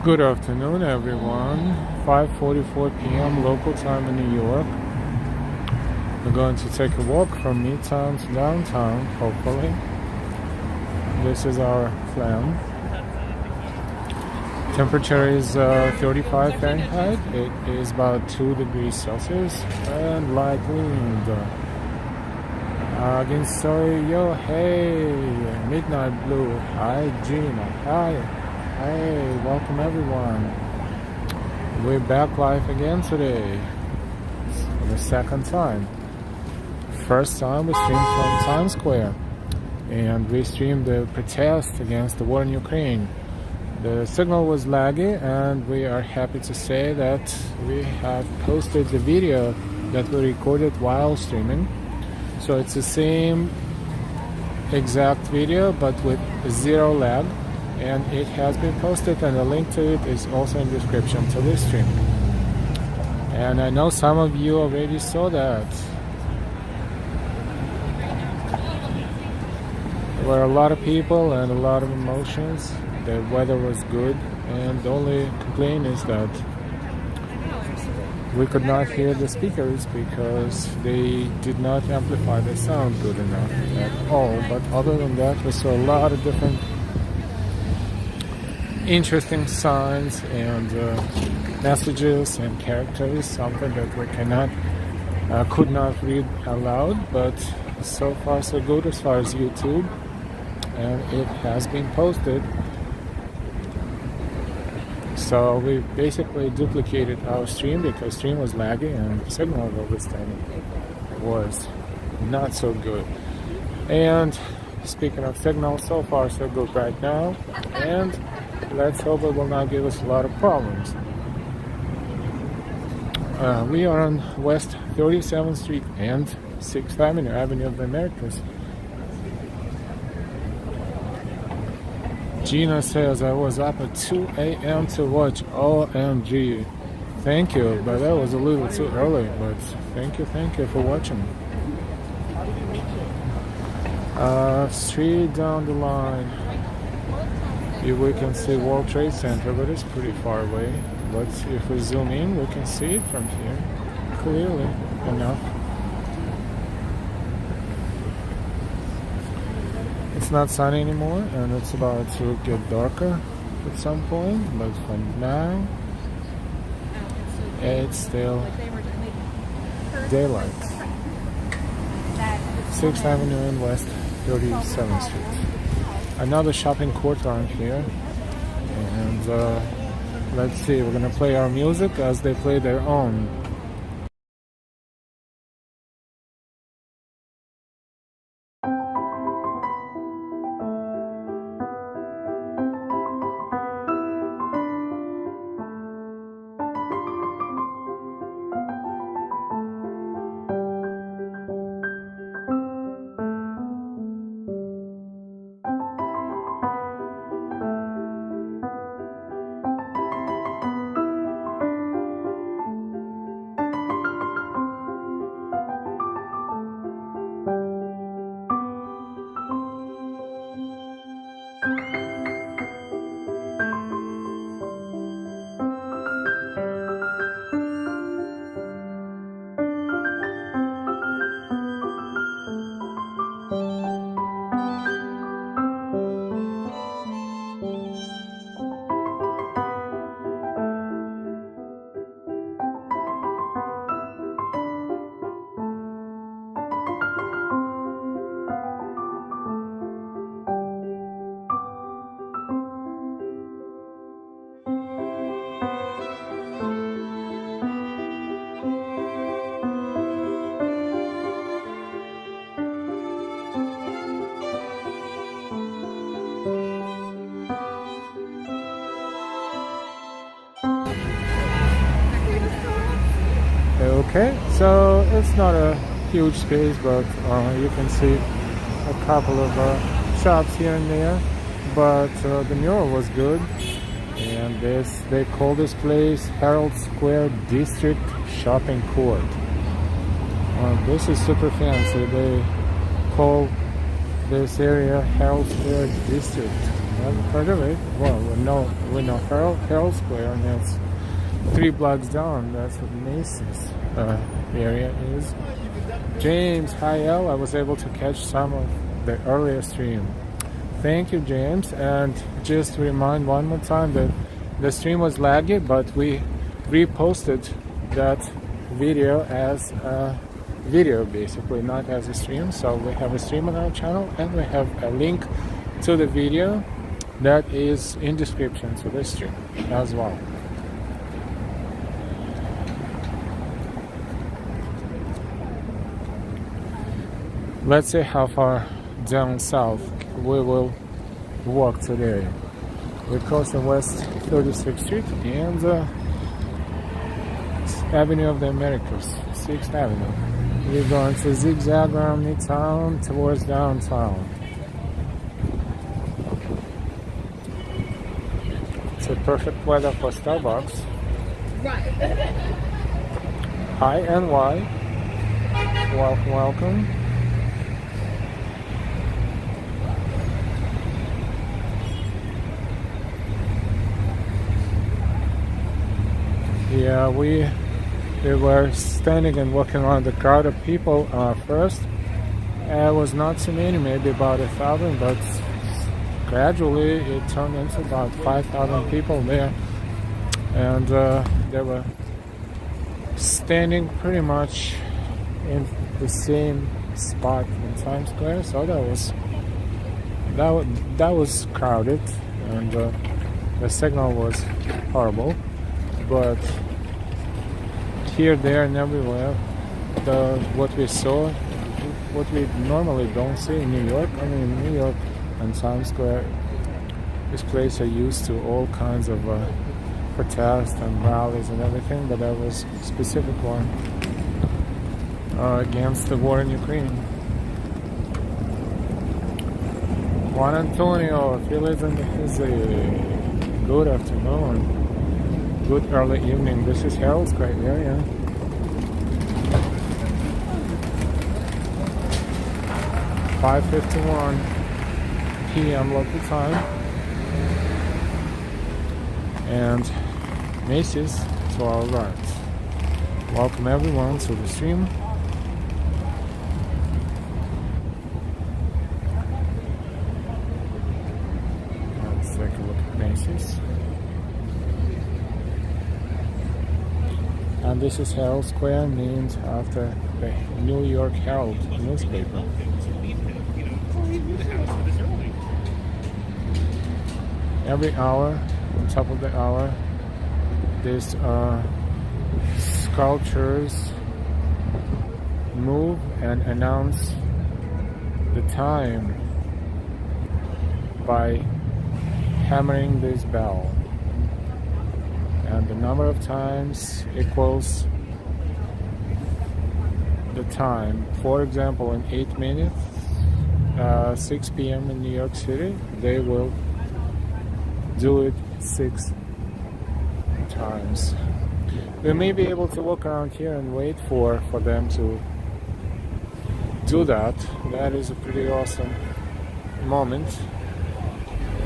Good afternoon, everyone. 5:44 p.m. local time in New York. We're going to take a walk from Midtown to downtown, hopefully. This is our plan. Temperature is 35 Fahrenheit. It is about 2 degrees Celsius and light wind. Against yo, hey, Midnight Blue. Hi, Gina. Hi. Hey, welcome everyone. We're back live again today. For the second time. First time we streamed from Times Square. And we streamed the protest against the war in Ukraine. The signal was laggy, and we are happy to say that we have posted the video that we recorded while streaming. So it's the same exact video but with zero lag. And it has been posted, and the link to it is also in the description to this stream. And I know some of you already saw that. There were a lot of people and a lot of emotions. The weather was good, and the only complaint is that we could not hear the speakers because they did not amplify the sound good enough at all. But other than that, we saw a lot of different interesting signs and messages and characters, something that we could not read aloud, but so far so good as far as YouTube, and it has been posted. So we basically duplicated our stream because stream was laggy and the signal of this thing was not so good. And speaking of signal, so far so good right now, and let's hope it will not give us a lot of problems. We are on West 37th Street and 6th Avenue, Avenue of the Americas. Gina says, I was up at 2 a.m. to watch. OMG. Thank you, but that was a little too early, but thank you for watching. Straight down the line. We can see World Trade Center, but it's pretty far away. But if we zoom in, we can see it from here clearly enough. It's not sunny anymore, and it's about to get darker at some point, but for now, it's still daylight. 6th Avenue and West 37th Street. Another shopping court around here, and let's see, we're gonna play our music as they play their own. Okay, so it's not a huge space, but you can see a couple of shops here and there, but the mural was good, and they call this place Herald Square District Shopping Court. This is super fancy. They call this area Herald Square District. Never heard of it. Well, we know Herald Square, and that's 3 blocks down. That's what Macy's area is. James, hi L. I was able to catch some of the earlier stream. Thank you, James. And just to remind one more time that the stream was laggy, but we reposted that video as a video, basically, not as a stream. So we have a stream on our channel, and we have a link to the video that is in description to the stream as well. Let's see how far down south we will walk today. We're crossing West 36th Street and Avenue of the Americas, 6th Avenue. We're going to zigzag around Midtown towards downtown. It's a perfect weather for Starbucks. Right. Hi NY. Welcome, welcome. Yeah, we were standing and walking around the crowd of people first. It was not so many, maybe about 1,000, but gradually it turned into about 5,000 people there. And they were standing pretty much in the same spot in Times Square, so that was crowded, and the signal was horrible. But here, there, and everywhere, what we saw, what we normally don't see in New York. I mean, in New York and Times Square, this place are used to all kinds of protests and rallies and everything, but that was a specific one against the war in Ukraine. Juan Antonio, if you listen to his good afternoon. Good early evening. This is Herald Square area. (5:51 p.m. local time), and Macy's to our right. Welcome everyone to the stream. Let's take a look at Macy's. And this is Herald Square, named after the New York Herald newspaper. Every hour, on top of the hour, these sculptures move and announce the time by hammering this bell. And the number of times equals the time. For example, in 8 minutes, 6 p.m. in New York City, they will do it 6 times. We may be able to walk around here and wait for them to do that. That is a pretty awesome moment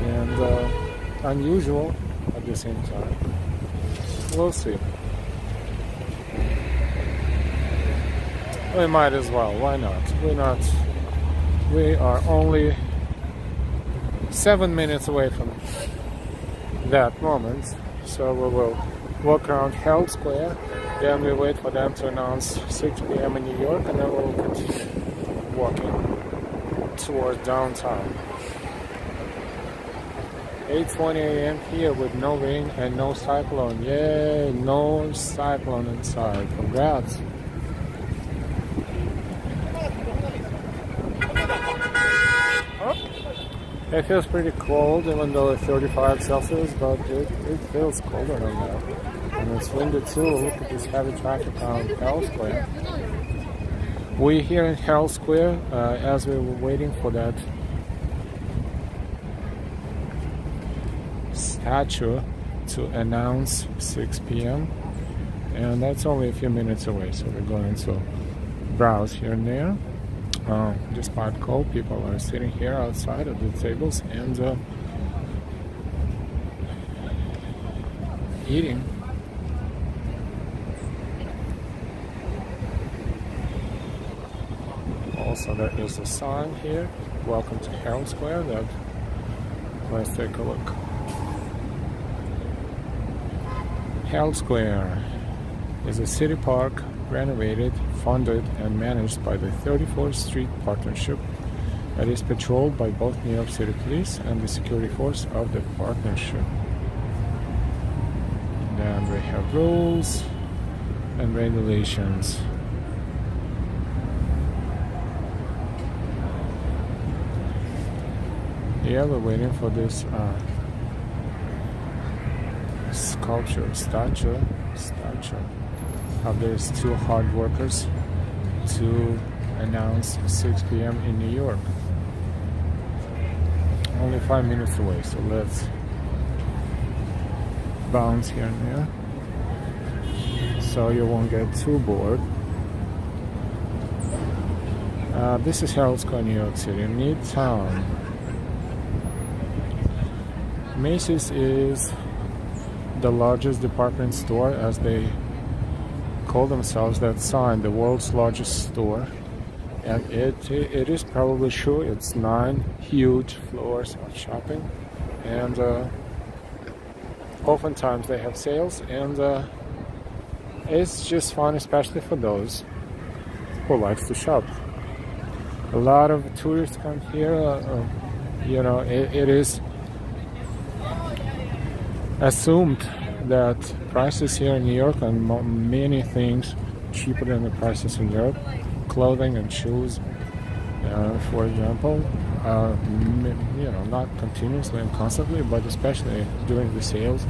and unusual at the same time. We'll see. We might as well. Why not? We are only 7 minutes away from that moment. So we will walk around Herald Square. Then we wait for them to announce 6 p.m. in New York, and then we'll continue walking towards downtown. 8:20 a.m. here with no rain and no cyclone. Yay, no cyclone inside. Congrats. It feels pretty cold, even though it's 35 Celsius, but it feels colder than that. And it's windy too. Look at this heavy traffic on Herald Square. We're here in Herald Square as we were waiting for that statue to announce 6 p.m. and that's only a few minutes away, so we're going to browse here and there. Despite cold, people are sitting here outside at the tables, and eating. Also, there is a sign here. Welcome to Herald Square. Let's take a look. Herald Square is a city park renovated, funded, and managed by the 34th Street Partnership. It is patrolled by both New York City Police and the security force of the partnership. Then we have rules and regulations. Yeah, we're waiting for this statue. There's two hard workers to announce 6 p.m. in New York. Only 5 minutes away, so let's bounce here and there so you won't get too bored. This is Herald Square, New York City, Midtown. Macy's is the largest department store, as they call themselves. That sign, the world's largest store, and it is probably true. It's 9 huge floors of shopping, and oftentimes they have sales, and it's just fun, especially for those who likes to shop. A lot of tourists come here. You know, it is assumed that prices here in New York are many things cheaper than the prices in Europe. Clothing and shoes, for example, you know, not continuously and constantly, but especially during the sales,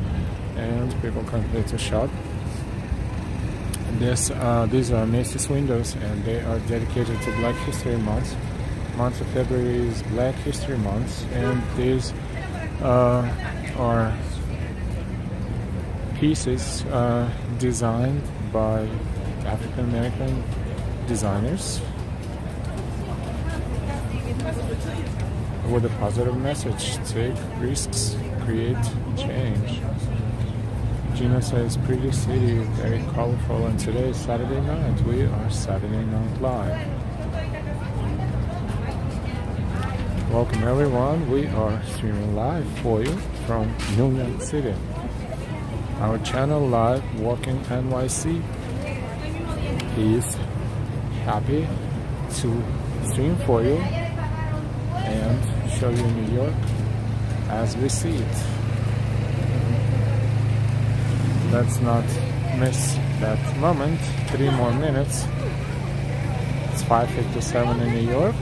and people come here to shop. These are Macy's windows, and they are dedicated to Black History Month. Month of February is Black History Month, and these are pieces designed by African American designers with a positive message: take risks, create change. Gina says, pretty city, very colorful, and today is Saturday night. We are Saturday Night Live. Welcome everyone. We are streaming live for you from New York City. Our channel Live Walking NYC is happy to stream for you and show you New York as we see it. Let's not miss that moment. 3 more minutes. It's 5:57 in New York.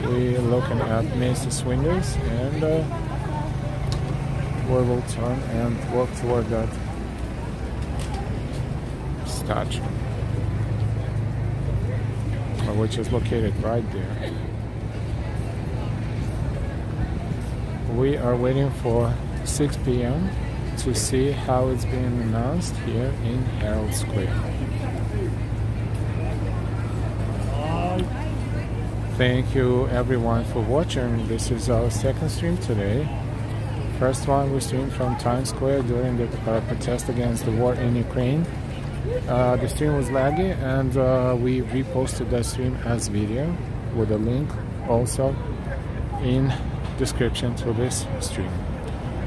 We're looking at Macy's windows, and we will turn and walk toward that statue, which is located right there. We are waiting for 6 p.m. to see how it's being announced here in Herald Square. Thank you everyone for watching. This is our second stream today. First one we streamed from Times Square during the protest against the war in Ukraine. The stream was laggy, and we reposted that stream as video with a link also in description to this stream,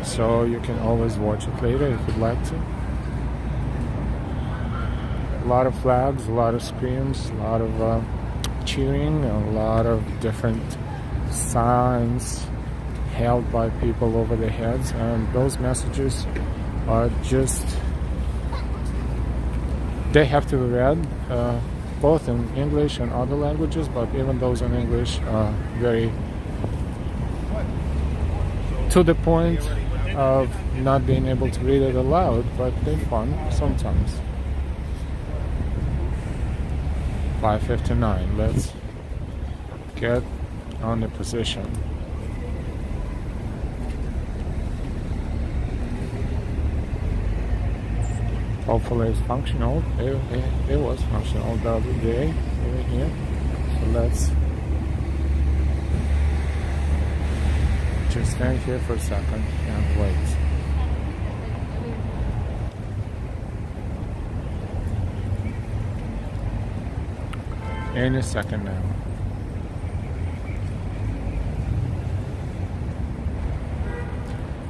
so you can always watch it later if you'd like to. A lot of flags, a lot of screams, a lot of cheering, a lot of different signs held by people over their heads, and those messages are just, they have to be read both in English and other languages, but even those in English are very to the point of not being able to read it aloud, but they're fun sometimes. 5:59. Let's get on the position. Hopefully it's functional. It was functional the other day over here. So let's just stand here for a second and wait. any second now.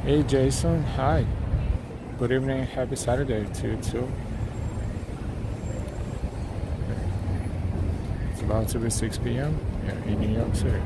Hey Jason, hi. Good evening, happy Saturday to you too. It's about to be 6 p.m. here in New York City.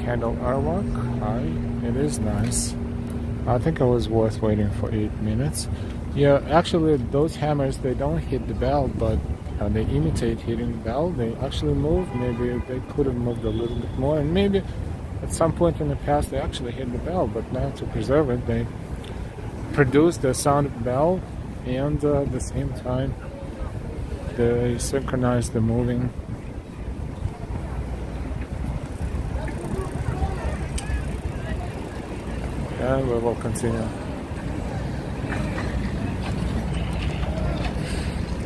Candle artwork, hi, it is nice. I think it was worth waiting for 8 minutes. Yeah, actually those hammers, they don't hit the bell, but they imitate hitting the bell. They actually move. Maybe they could have moved a little bit more, and maybe at some point in the past they actually hit the bell, but now to preserve it, they produce the sound of the bell, and at the same time they synchronize the moving. And we will continue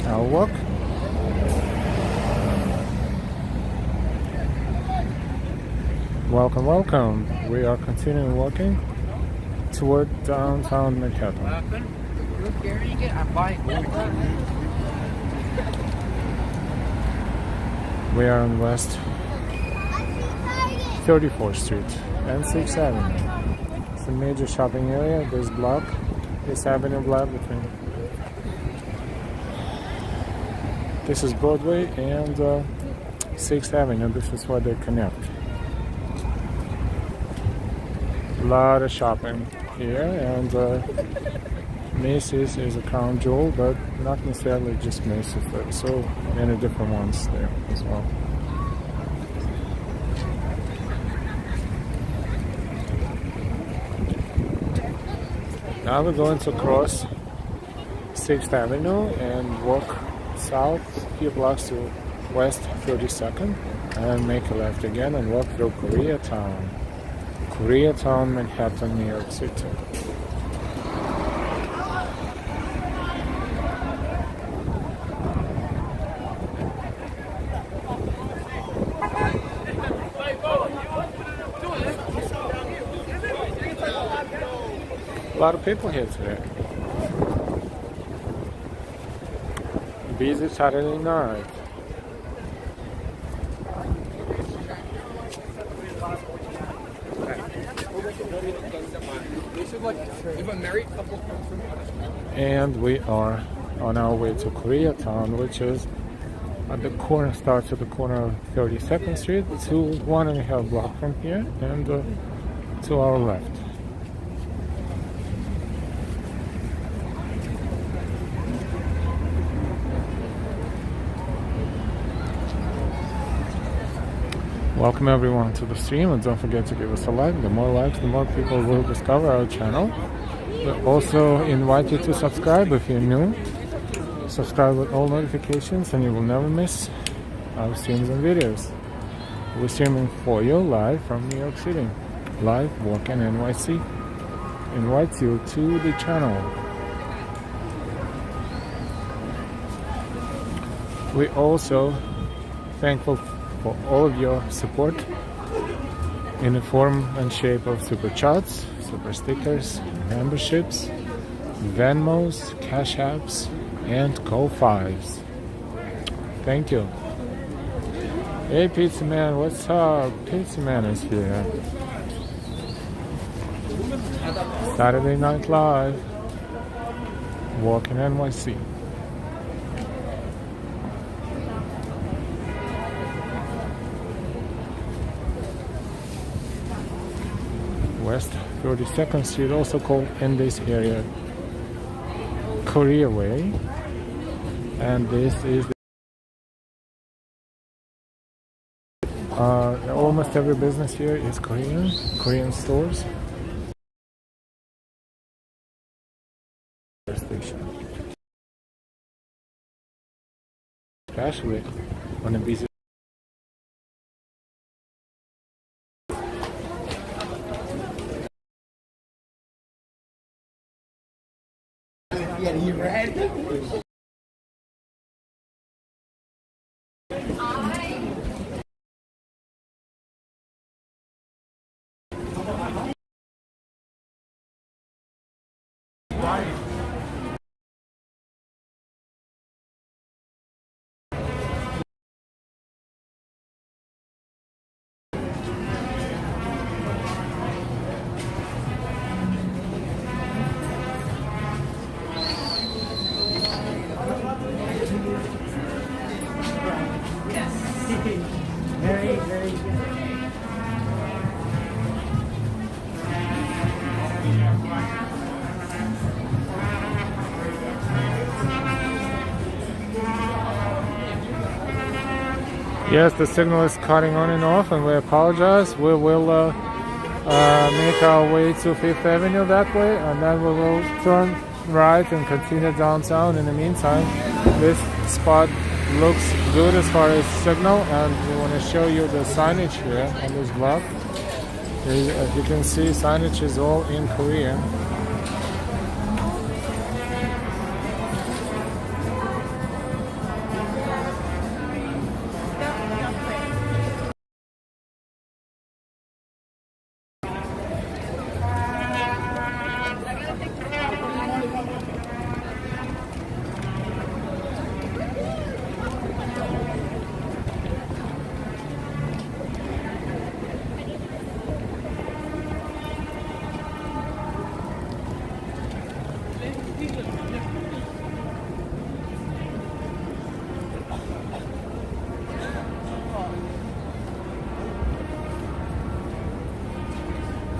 our walk. Welcome, welcome. We are continuing walking toward downtown Manhattan. We are on West 34th Street and 6th Avenue. It's a major shopping area. This block, this avenue block between. This is Broadway and 6th Avenue. This is where they connect. A lot of shopping here, and Macy's is a crown jewel, but not necessarily just Macy's. There's so many different ones there as well. Now we're going to cross 6th Avenue and walk south a few blocks to West 32nd and make a left again and walk through Koreatown. Koreatown, Manhattan, New York City. A lot of people here today. Busy Saturday night. And we are on our way to Koreatown, which is at the corner, starts at the corner of 32nd Street, to 1.5 blocks from here, and to our left. Welcome everyone to the stream, and don't forget to give us a like. The more likes, the more people will discover our channel. We also invite you to subscribe if you're new. Subscribe with all notifications and you will never miss our streams and videos. We're streaming for you live from New York City. Live Walking NYC invites you to the channel. We also thankful for all of your support in the form and shape of super chats, super stickers, memberships, Venmos, Cash Apps, and Ko-Fis. Thank you. Hey Pizza Man, what's up? Pizza Man is here. Saturday Night Live, Walking NYC. West 32nd Street, also called in this area Korea Way. And this is almost every business here is Korean stores. Station. Especially on a busy. Yeah, you ready? Very, very good. Yes, the signal is cutting on and off, and we apologize. We will make our way to Fifth Avenue that way, and then we will turn right and continue downtown. In the meantime, this spot looks good as far as signal, and we want to show you the signage here on this block. As you can see, signage is all in Korean.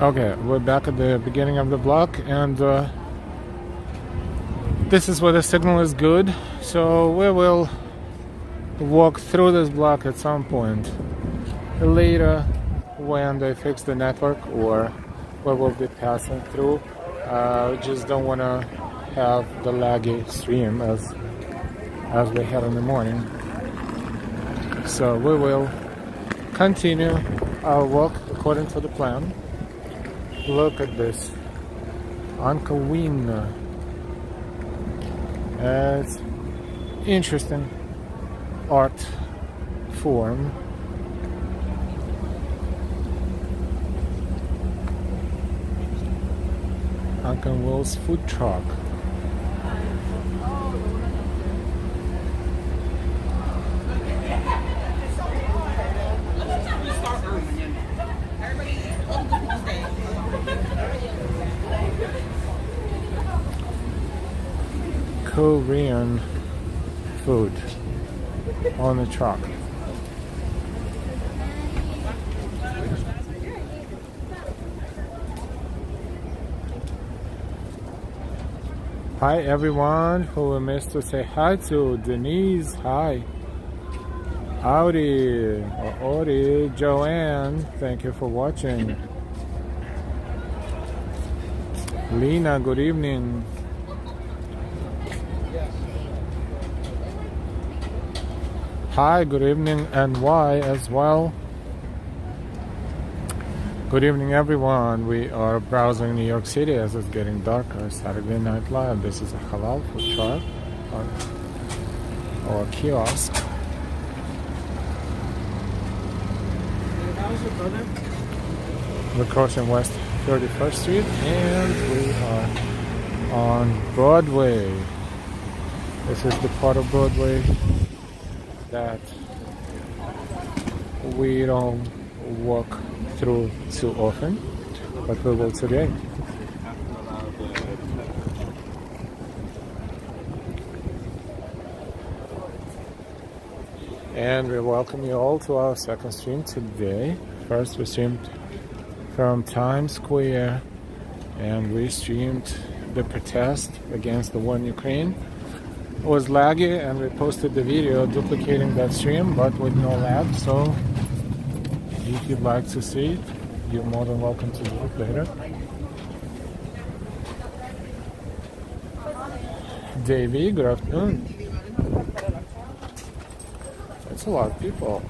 Okay, we're back at the beginning of the block, and this is where the signal is good, so we will walk through this block at some point later when they fix the network, or we will be passing through. We just don't want to have the laggy stream as we had in the morning, so we will continue our walk according to the plan. Look at this, Uncle Win. It's interesting art form. Uncle Will's food truck. Korean food on the truck. Hi everyone who missed to say hi to. Denise, hi. Howdy, Ori, Joanne, thank you for watching. Lena, good evening. Hi, good evening, NY as well. Good evening, everyone. We are browsing New York City as it's getting darker. Saturday Night Live. This is a halal food truck or kiosk. We're crossing West 31st Street, and we are on Broadway. This is the part of Broadway that we don't walk through too often, but we will today. And we welcome you all to our second stream today. First we streamed from Times Square, and we streamed the protest against the war in Ukraine. It was laggy, and we posted the video duplicating that stream, but with no lag. So if you'd like to see it, you're more than welcome to do it later. Davey, good afternoon. That's a lot of people.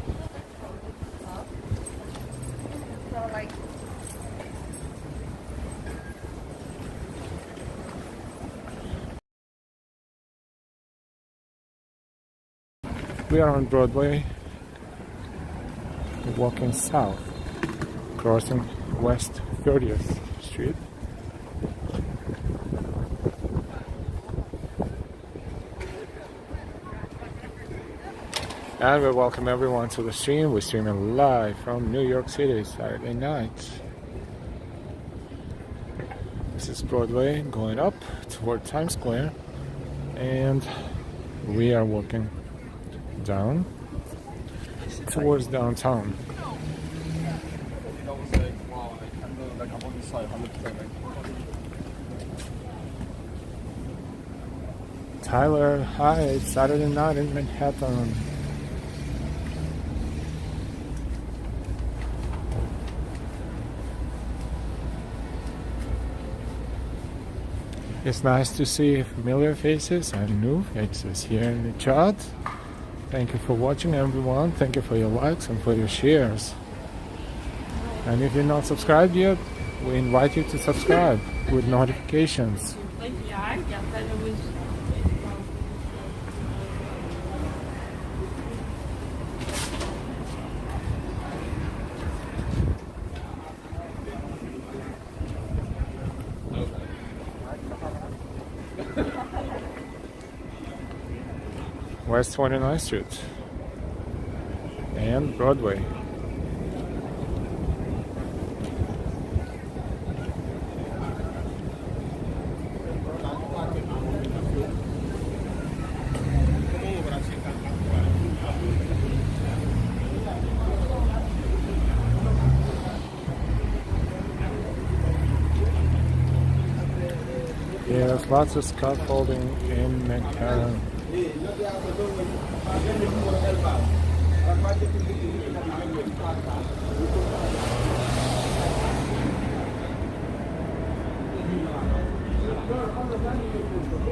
We are on Broadway, walking south, crossing West 30th Street. And we welcome everyone to the stream. We're streaming live from New York City, Saturday night. This is Broadway going up toward Times Square, and we are walking down towards downtown. Tyler, hi, it's Saturday night in Manhattan. It's nice to see familiar faces and new faces here in the chat. Thank you for watching, everyone. Thank you for your likes and for your shares. And if you're not subscribed yet, we invite you to subscribe with notifications. West 29th Street and Broadway. Yeah, there's lots of scaffolding in Manhattan.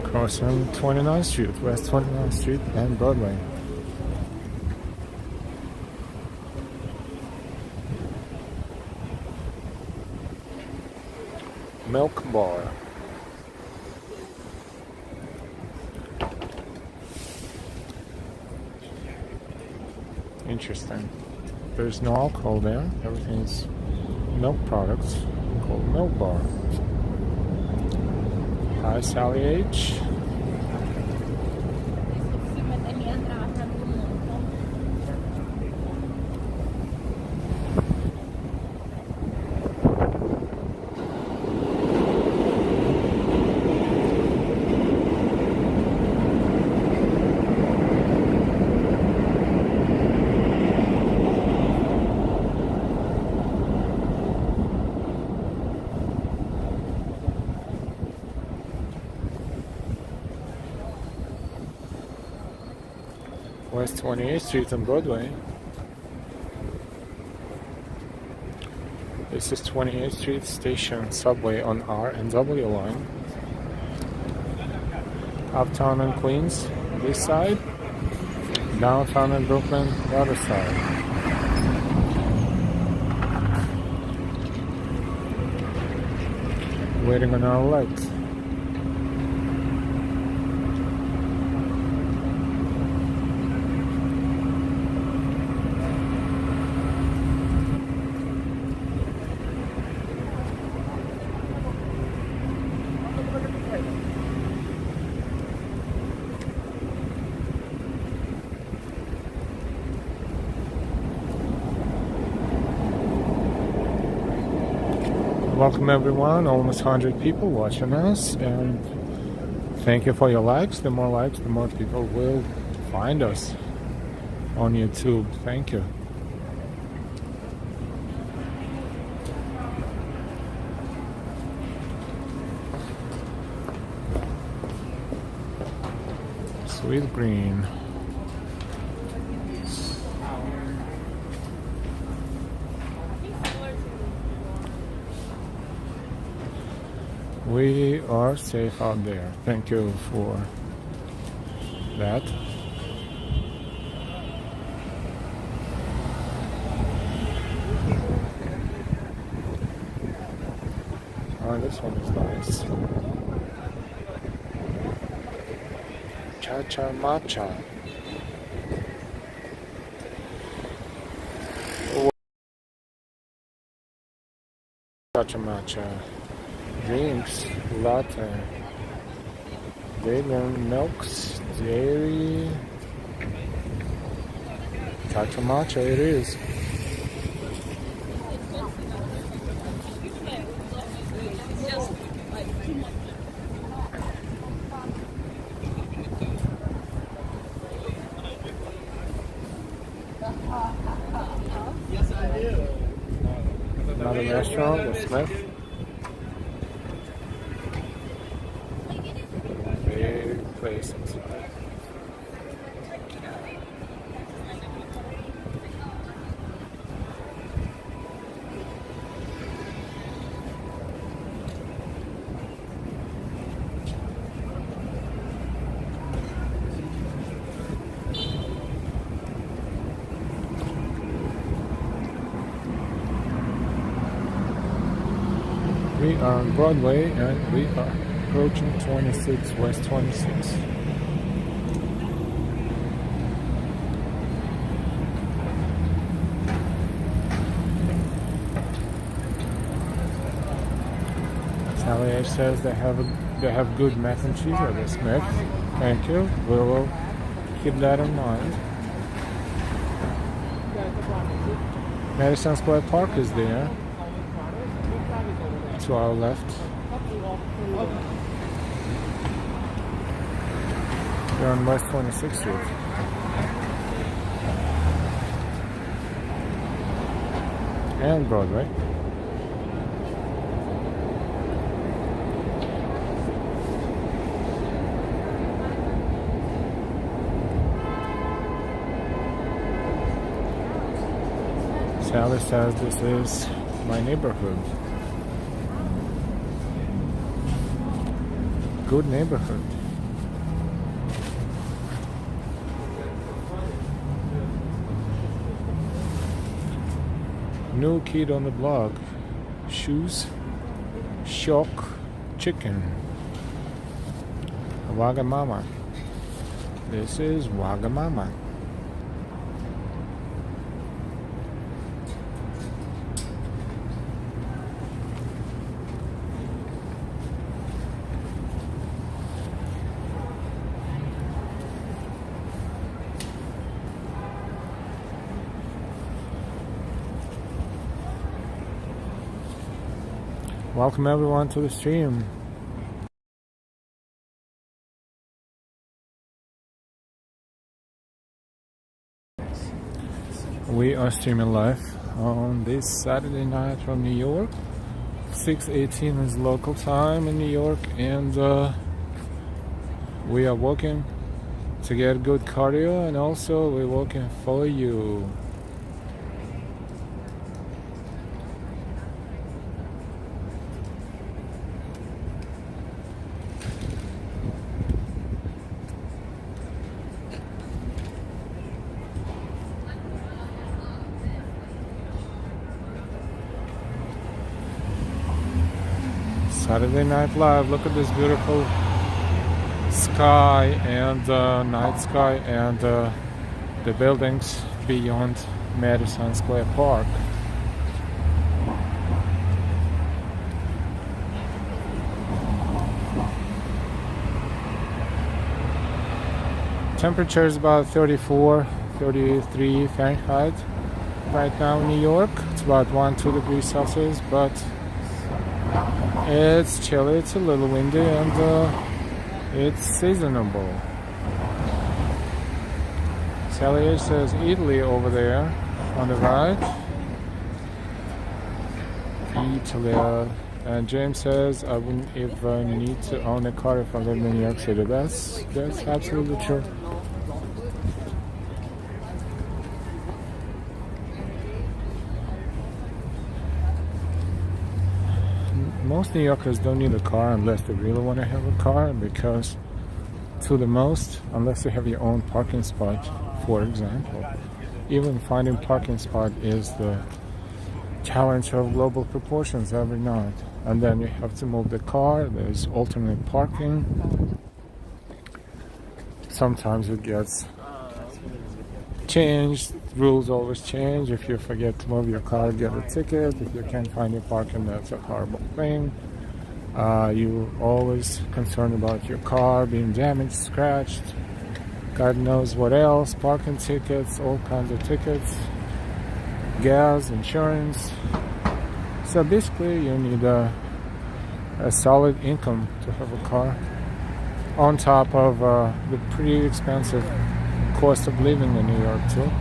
Crossing 29th Street, West 29th Street and Broadway. Milk bar. Interesting. There's no alcohol there. Everything is milk products called Milk Bar. Hi, Sally H. West 28th Street and Broadway. This is 28th Street Station subway on R and W line. Uptown and Queens, this side. Downtown and Brooklyn, the other side. Waiting on our lights. Welcome everyone, almost 100 people watching us, and thank you for your likes. The more likes, the more people will find us on YouTube. Thank you. with green. We are safe out there. Thank you for that. Oh, this one is nice. Cha-cha matcha. Cha-cha matcha. Drinks, latte, vegan milks, dairy, cha-cha matcha it is. Yes, I do. Another restaurant, the Smith. Big place inside. We are on Broadway and we are approaching 26 West 26. Sally H says they have good mac and cheese at the Smith. Thank you. We will keep that in mind. Madison Square Park is there. To our left. We're on West 26th Street. And Broadway. Sally says this is my neighborhood. Good neighborhood. New kid on the block. Shoes. Shock. Chicken. Wagamama. This is Wagamama. Welcome everyone to the stream. We are streaming live on this Saturday night from New York. 6:18 is local time in New York, and we are walking to get good cardio, and also we're walking for you. Saturday Night Live. Look at this beautiful sky and night sky and the buildings beyond Madison Square Park. Temperature is about 34, 33 Fahrenheit right now in New York. It's about 1-2 degrees Celsius, but it's chilly, it's a little windy, and it's seasonable. Sally H says Italy over there on the right. Italy, And James says, I wouldn't even need to own a car if I lived in New York City. That's absolutely true. Most New Yorkers don't need a car unless they really want to have a car, because to the most, unless you have your own parking spot, for example, even finding parking spot is the challenge of global proportions every night. And then you have to move the car, there's alternate parking. Sometimes it gets changed, rules always change. If you forget to move your car, get a ticket. If you can't find your parking, that's a horrible thing. You always concerned about your car being damaged, scratched, God knows what else, parking tickets, all kinds of tickets, gas, insurance. So basically you need a solid income to have a car, on top of the pretty expensive cost of living in New York too.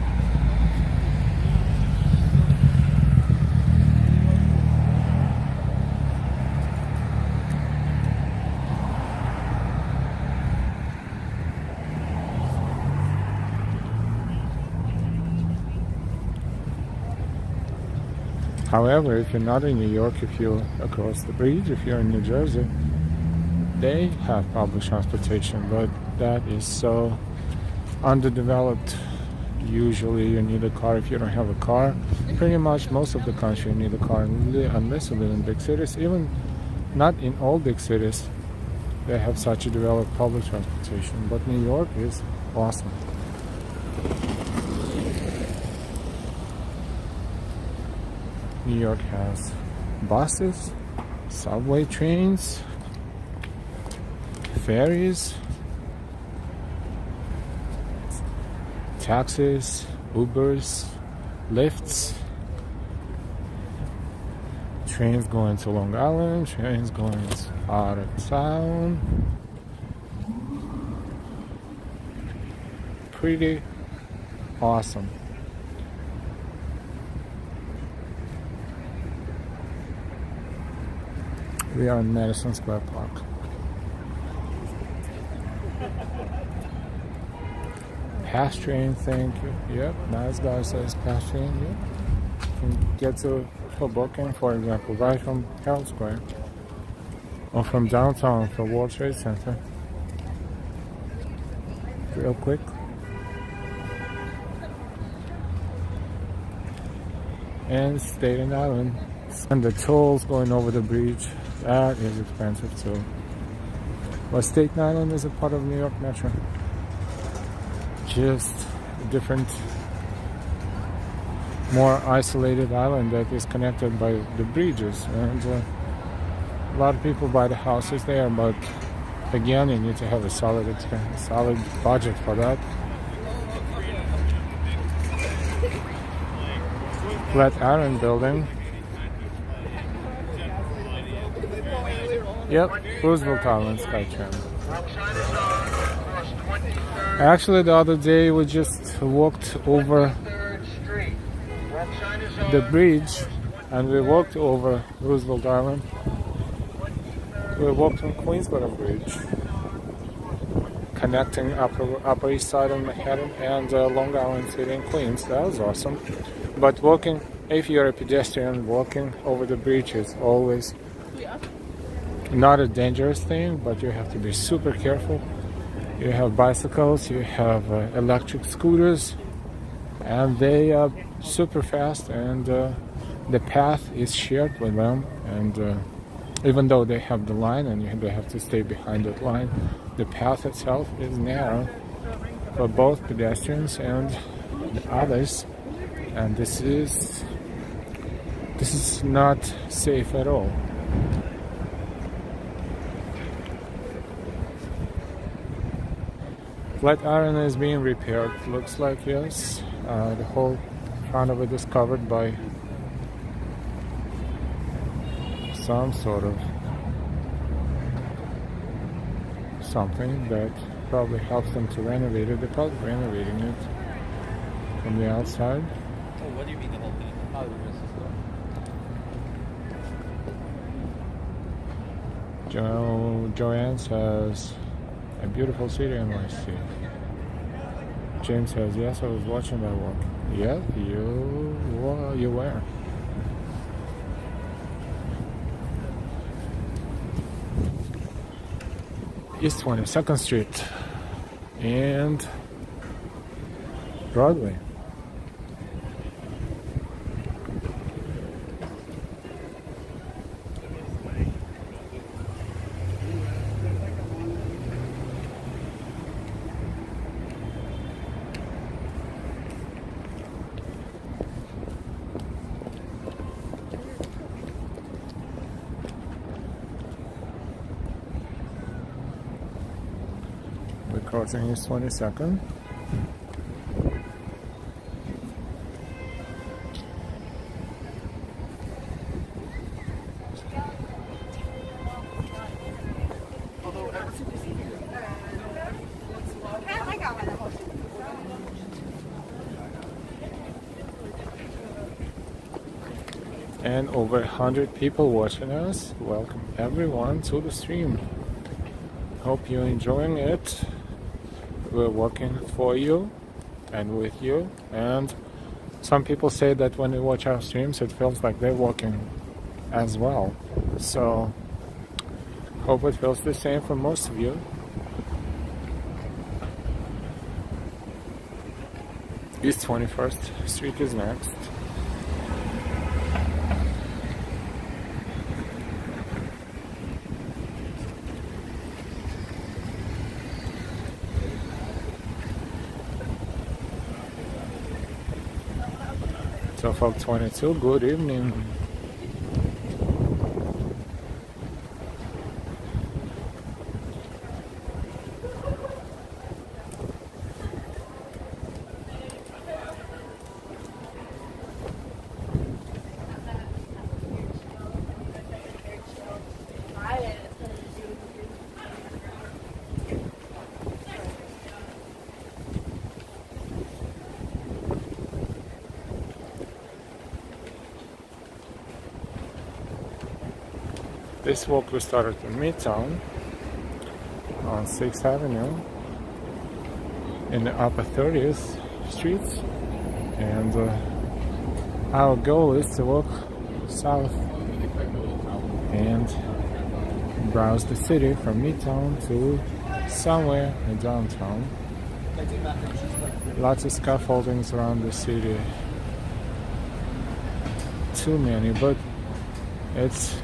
However, if you're not in New York, if you're across the bridge, if you're in New Jersey, they have public transportation, but that is so underdeveloped. Usually you need a car. If you don't have a car, pretty much most of the country you need a car, unless you live in big cities. Even not in all big cities they have such a developed public transportation, but New York is awesome. New York has buses, subway trains, ferries, taxis, Ubers, lifts, trains going to Long Island, trains going out of town. Pretty awesome. We are in Madison Square Park. Pass train, thank you. Yep, nice guy says pass train. Yep. You can get to Hoboken, for example, right from Herald Square, or from downtown for World Trade Center. Real quick. And Staten Island. And the tolls going over the bridge, that is expensive too. But Staten Island is a part of New York Metro. Just a different, more isolated island that is connected by the bridges. And a lot of people buy the houses there, but again, you need to have a solid budget for that. Flatiron building. Yep, Roosevelt Island Skytrain. Actually, the other day we just walked over the bridge and we walked over Roosevelt Island. We walked on Queensboro Bridge, connecting Upper East Side of Manhattan and Long Island City in Queens. That was awesome. But walking, if you're a pedestrian, walking over the bridge is always not a dangerous thing, but you have to be super careful. You have bicycles, you have electric scooters, and they are super fast, and the path is shared with them. And even though they have the line and they have to stay behind that line, the path itself is narrow for both pedestrians and others. And this is not safe at all. Flatiron is being repaired, looks like, yes. The whole front of it is covered by some sort of something that probably helps them to renovate it. They're probably renovating it from the outside. Oh, what do you mean the whole thing? Joanne says, a beautiful city, NYC. James says, yes, I was watching that walk. Yeah, you were. East 22nd Street and Broadway. We're crossing East 22nd. And over 100 people watching us. Welcome everyone to the stream. Hope you're enjoying it. We're working for you and with you. And some people say that when they watch our streams, it feels like they're working as well. So hope it feels the same for most of you. East 21st Street is next. SoHo 22, good evening. This walk we started in Midtown on 6th Avenue in the upper 30th streets, and our goal is to walk south and browse the city from Midtown to somewhere in downtown. Lots of scaffoldings around the city. Too many, but it's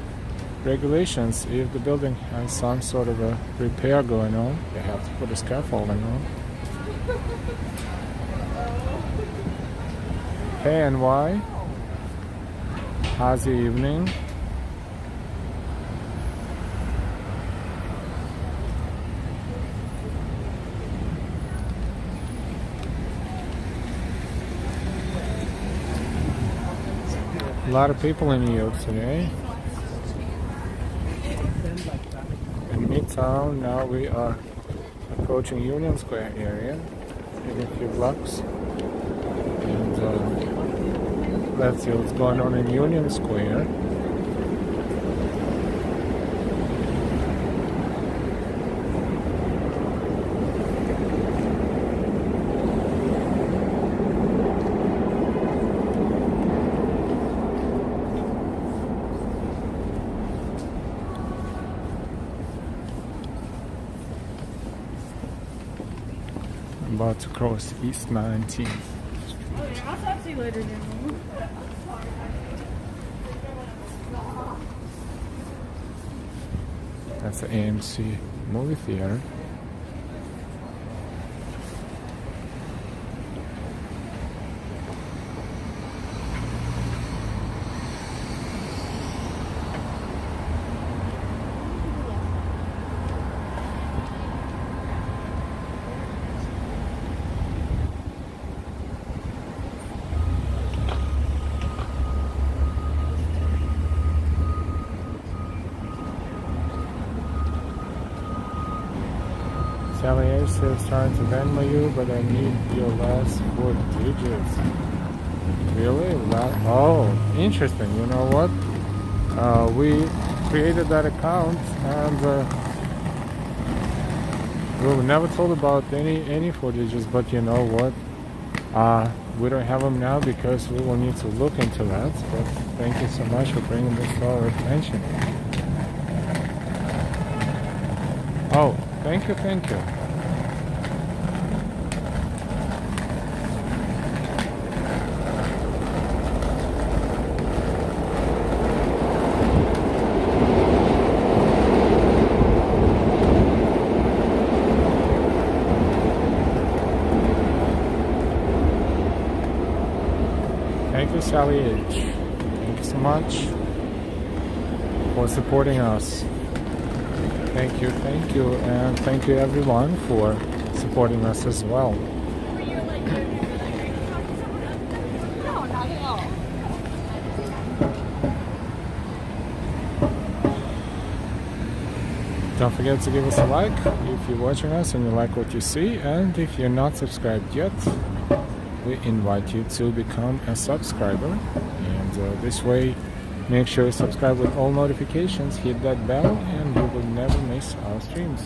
regulations. If the building has some sort of a repair going on, they have to put a scaffolding on. Hey NY, how's the evening? A lot of people in New York today. In Midtown, now we are approaching Union Square area in a few blocks, and let's see what's going on in Union Square. About to cross East 19th. Oh yeah, I'll talk to you later then. That's the AMC movie theater. Sally A says trying to Venmo you, but I need your last 4 digits. Really? Oh, interesting. You know what? We created that account, and we were never told about any footages. But you know what? We don't have them now because we will need to look into that. But thank you so much for bringing this to our attention. Oh, thank you, thank you. Thank you, Sally H. Thank you so much for supporting us. Thank you, and thank you everyone for supporting us as well. Don't forget to give us a like if you're watching us and you like what you see, and if you're not subscribed yet, we invite you to become a subscriber, and this way make sure you subscribe with all notifications, hit that bell, and you will never miss our streams.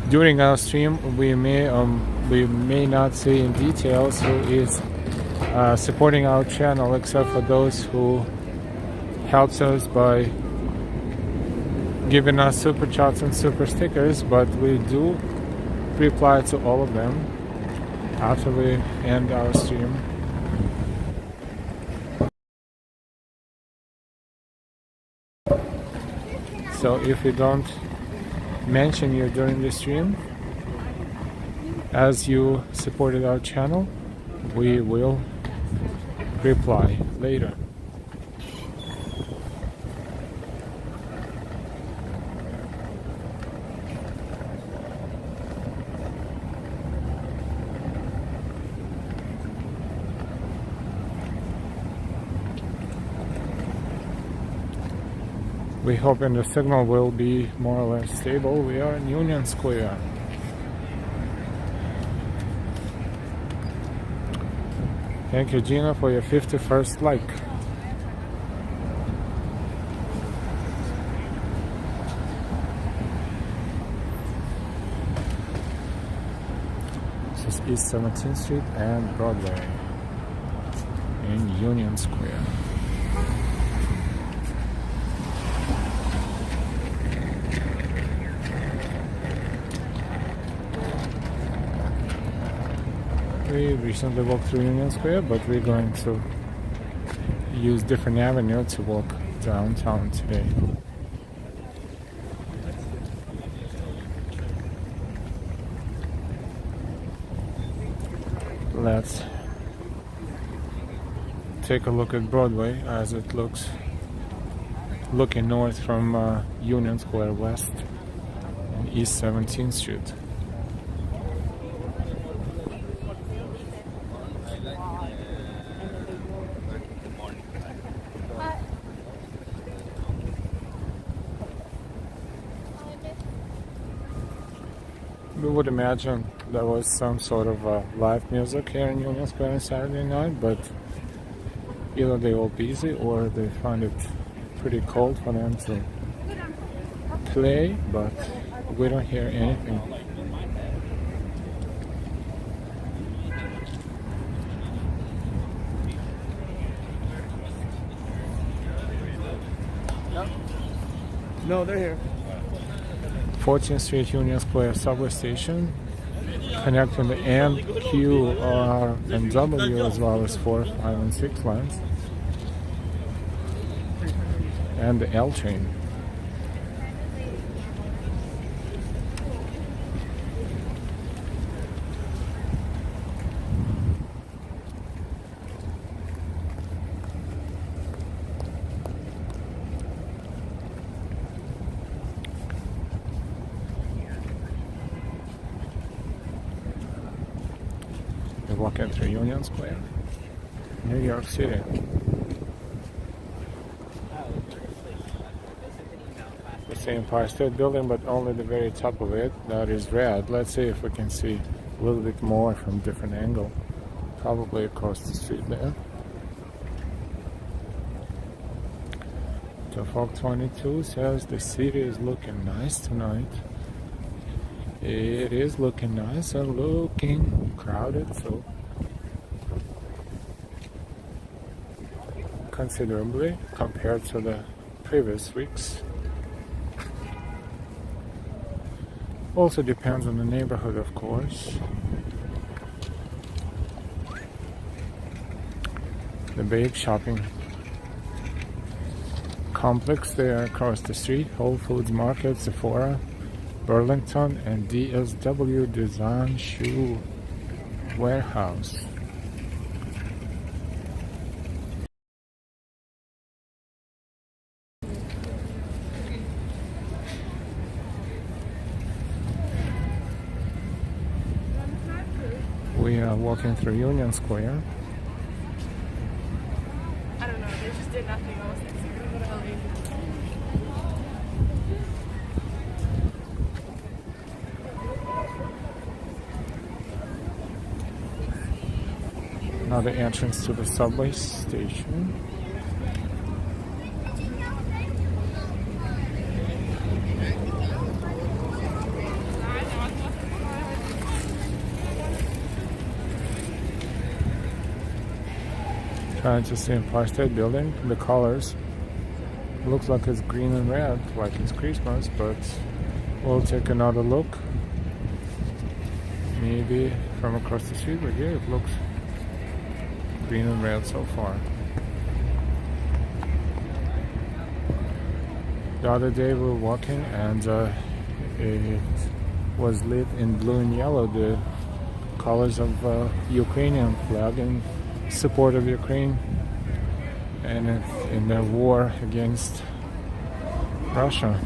During our stream, we may not see in details who is supporting our channel, except for those who helps us by giving us super chats and super stickers, but we do reply to all of them after we end our stream. So if we don't mention you during the stream as you supported our channel, we will reply later. We hope the signal will be more or less stable. We are in Union Square. Thank you, Gina, for your 51st like. This is East 17th Street and Broadway in Union Square. We recently walked through Union Square, but we're going to use different avenue to walk downtown today. Let's take a look at Broadway as it looks looking north from Union Square West and East 17th Street. We would imagine there was some sort of live music here in Union Square on Saturday night, but either they all busy or they find it pretty cold for them to play, but we don't hear anything. No, they're here. 14th Street Union Square subway station, connecting the M, Q, R, and W, as well as 4, 5, and 6 lines, and the L train. Walking through Union Square, New York City. The same Empire State Building, but only the very top of it that is red. Let's see if we can see a little bit more from different angle. Probably across the street there. So Fog 22 says the city is looking nice tonight. It is looking nice and looking crowded, so considerably compared to the previous weeks. Also depends on the neighborhood, of course. The big shopping complex there across the street, Whole Foods Market, Sephora, Burlington, and DSW Design Shoe Warehouse. We are walking through Union Square. I don't know, they just did nothing else next year. What the hell they Now the entrance to the subway station. Trying to see Empire State Building. The colors looks like it's green and red, like it's Christmas, but we'll take another look. Maybe from across the street, but here it looks green and red so far. The other day we were walking and it was lit in blue and yellow, the colors of Ukrainian flag in support of Ukraine and in their war against Russia.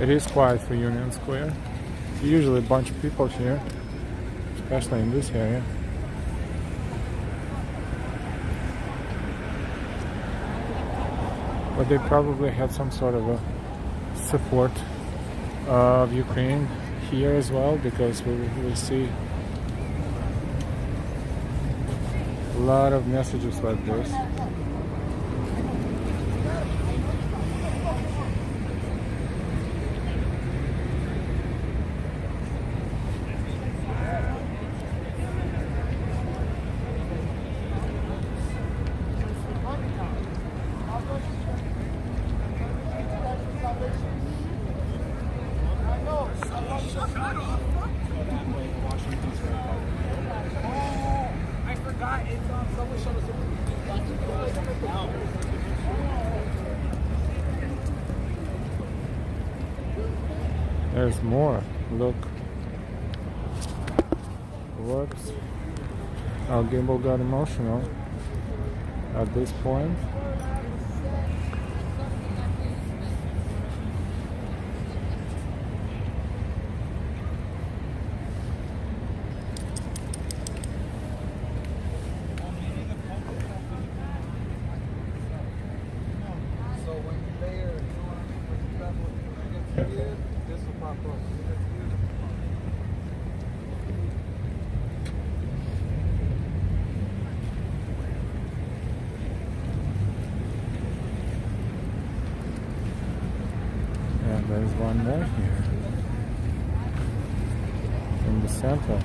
It is quiet for Union Square. Usually a bunch of people here, especially in this area. But they probably had some sort of a support of Ukraine here as well, because we see a lot of messages like this. There's more. Look. Whoops. Our gimbal got emotional at this point. There's one more here in the center.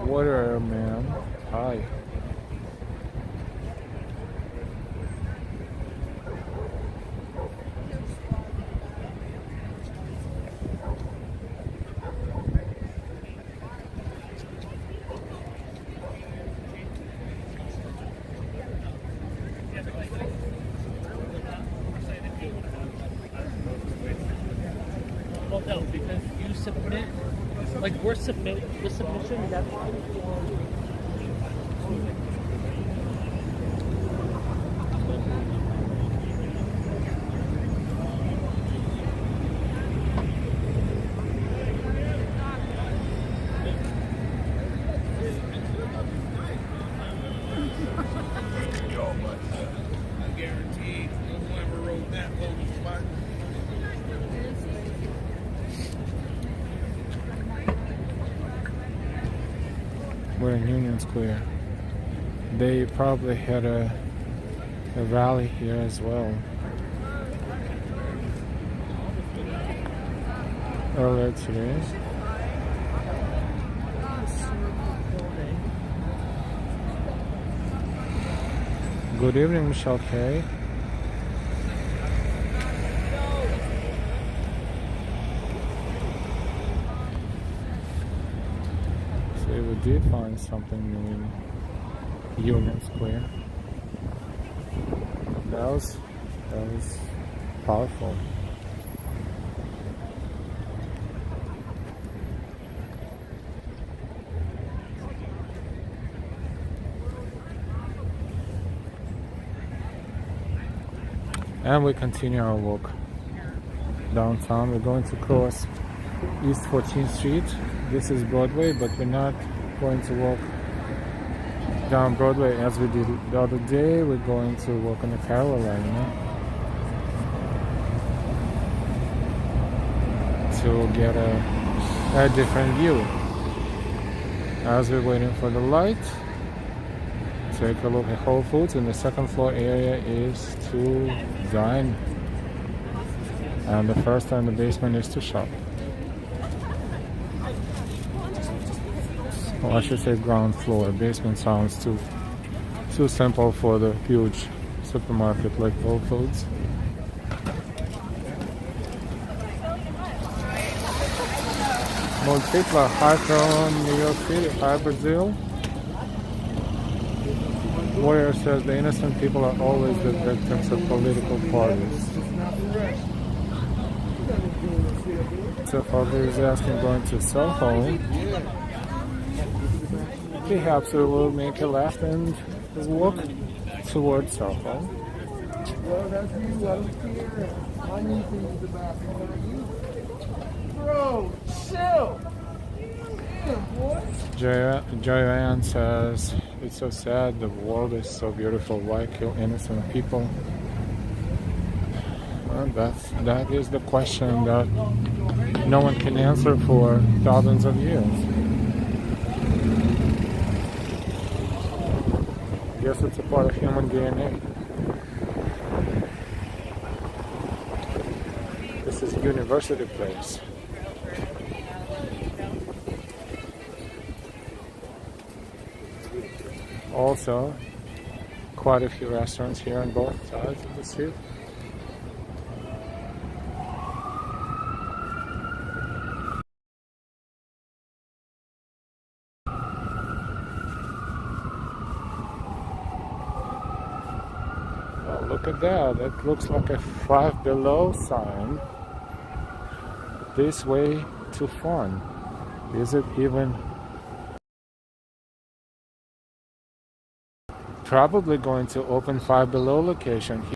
Water man. Hi. we're the submission, that's we're in Union Square. They probably had a rally here as well earlier today. Good evening, Michelle K. So we did find something new in Union Square. That was powerful. And we continue our walk downtown. We're going to cross East 14th Street. This is Broadway, but we're not going to walk down Broadway as we did the other day. We're going to walk on the parallel line to get a different view. As we're waiting for the light, take a look at Whole Foods, and the second floor area is to dine, and the first and the basement is to shop. Well, I should say ground floor. Basement sounds too simple for the huge supermarket like Whole Foods. Multipla, hi from New York City, hi Brazil. Warrior says the innocent people are always the victims of political parties. So Father is asking, going to SoHo. Perhaps we will make a left and walk towards SoHo. Bro, chill. Joanne says, it's so sad, the world is so beautiful, why kill innocent people? Well, that is the question that no one can answer for thousands of years. I guess it's a part of human DNA. This is University Place. Also, quite a few restaurants here on both sides of the street. Oh, look at that. It looks like a Five Below sign. This way to fun. Is it even? Probably going to open Five Below location here,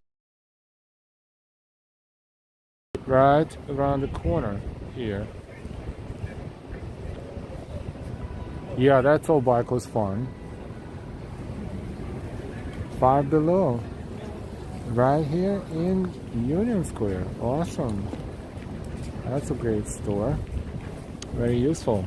right around the corner here. Yeah, that's all bike was fun. Five Below, right here in Union Square. Awesome. That's a great store. Very useful.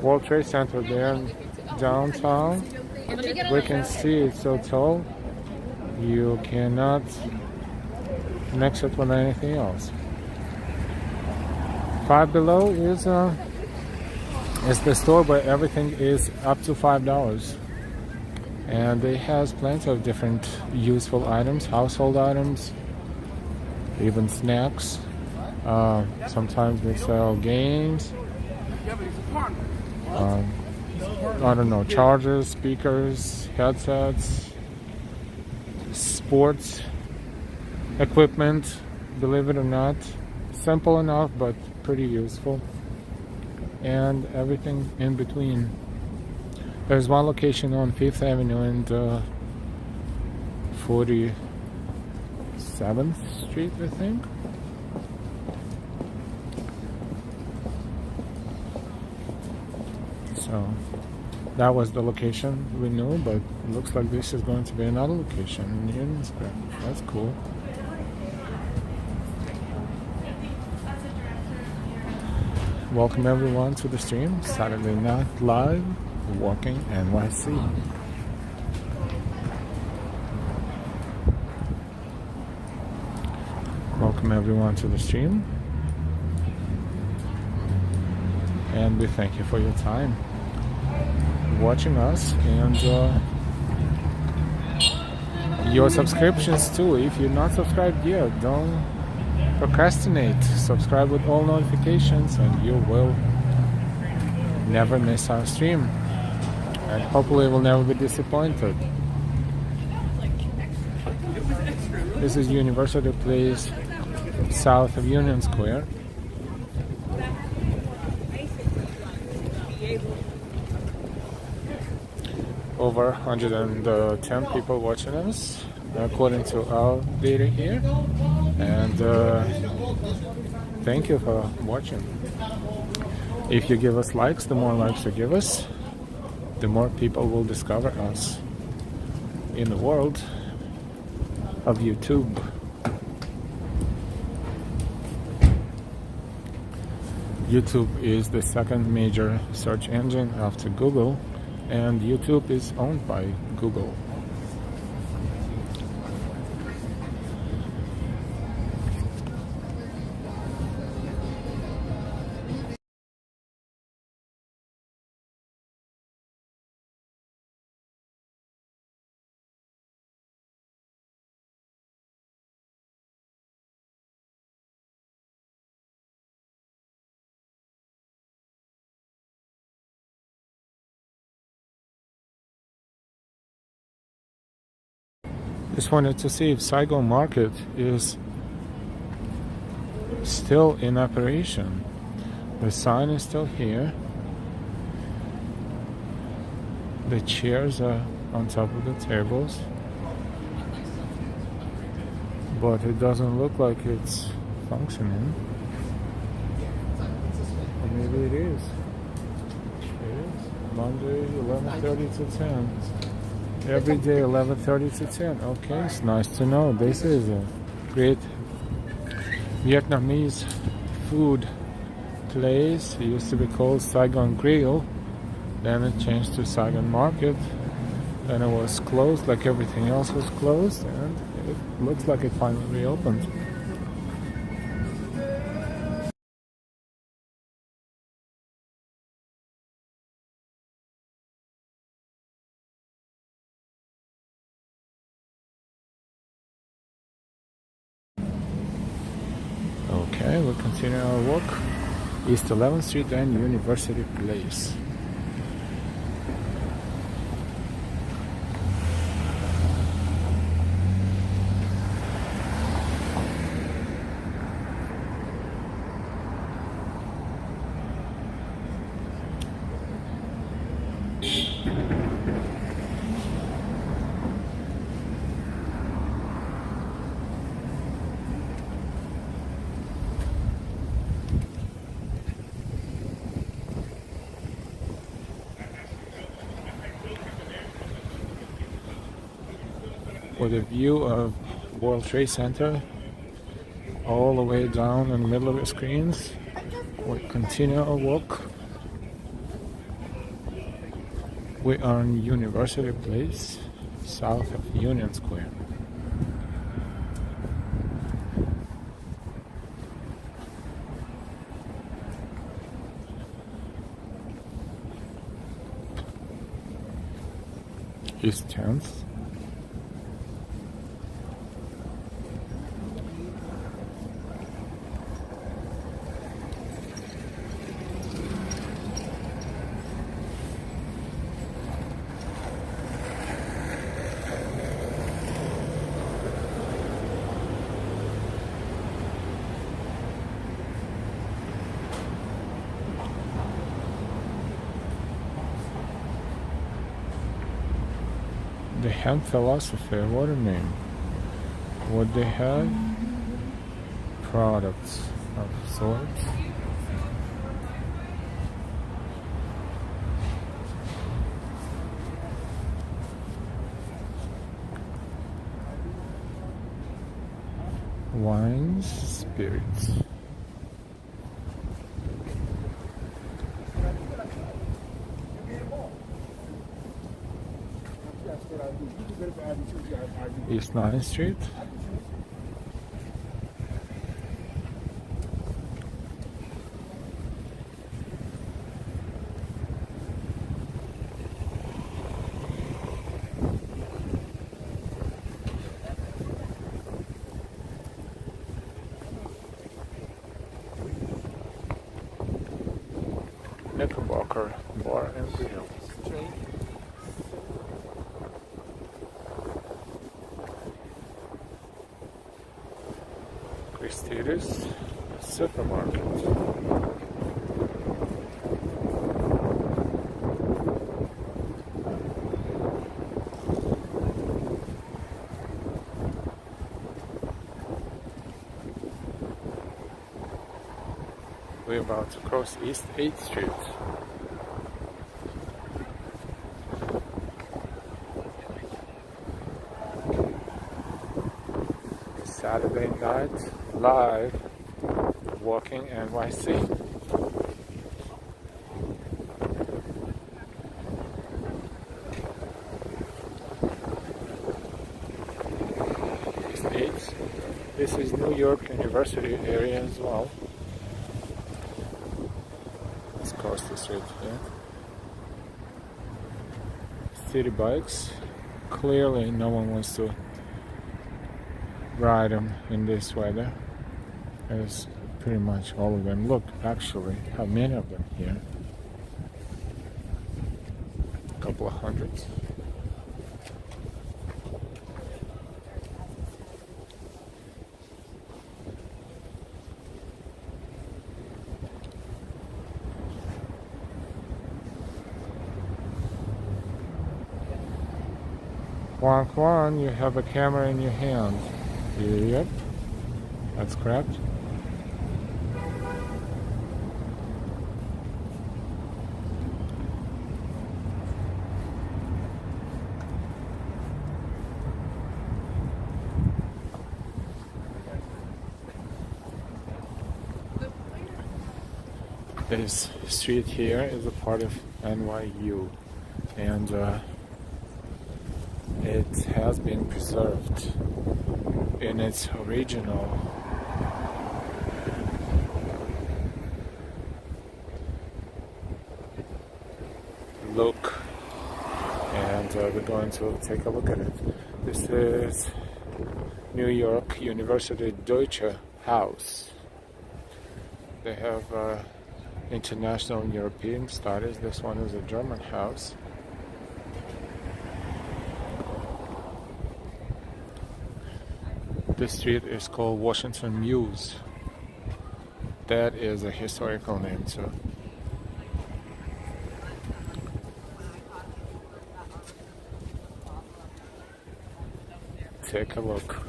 World Trade Center there downtown. We can see it's so tall you cannot mix it with anything else. Five Below is the store where everything is up to $5. And it has plenty of different useful items, household items, even snacks. Sometimes they sell games. I don't know, chargers, speakers, headsets, sports equipment, believe it or not. Simple enough, but pretty useful. And everything in between. There's one location on 5th Avenue and 47th Street, I think. So that was the location we knew, but it looks like this is going to be another location in Union Square. That's cool. Welcome everyone to the stream, Saturday Night Live, Walking NYC. Welcome everyone to the stream. And we thank you for your time watching us and your subscriptions too. If you're not subscribed yet, don't procrastinate. Subscribe with all notifications and you will never miss our stream, and hopefully will never be disappointed. This is University Place, south of Union Square. Over 110 people watching us according to our data here, and thank you for watching. If you give us likes, the more likes you give us, the more people will discover us in the world of YouTube. YouTube is the second major search engine after Google, and YouTube is owned by Google. Just wanted to see if Saigon Market is still in operation. The sign is still here. The chairs are on top of the tables, but it doesn't look like it's functioning. Or maybe it is. It is. Monday, 11:30 to 10. Every day, 11:30 to 10. Okay, it's nice to know. This is a great Vietnamese food place. It used to be called Saigon Grill. Then it changed to Saigon Market. Then it was closed, like everything else was closed, and it looks like it finally reopened. Okay, we'll continue our walk. East 11th Street and University Place. With a view of World Trade Center all the way down in the middle of the screens, we continue our walk. We are in University Place, south of Union Square. East 10th. The hemp philosophy, what do you mean? Would they have products of sorts? Wines, spirits. East 9th Street. Knickerbocker Bar and Grill. Christie's Supermarket. We're about to cross East 8th Street. Saturday night live walking NYC. East 8th. This is New York University area as well. Let's cross the street here. City bikes. Clearly no one wants to ride them in this weather. There's pretty much all of them. Look, actually, how many of them here? A couple of hundreds. Juan, you have a camera in your hand. Yep, that's correct. This street here is a part of NYU, and it has been preserved in its original look, and we're going to take a look at it. This is New York University Deutsche House. They have international and European studies. This one is a German house. This street is called Washington Mews. That is a historical name too. Take a look.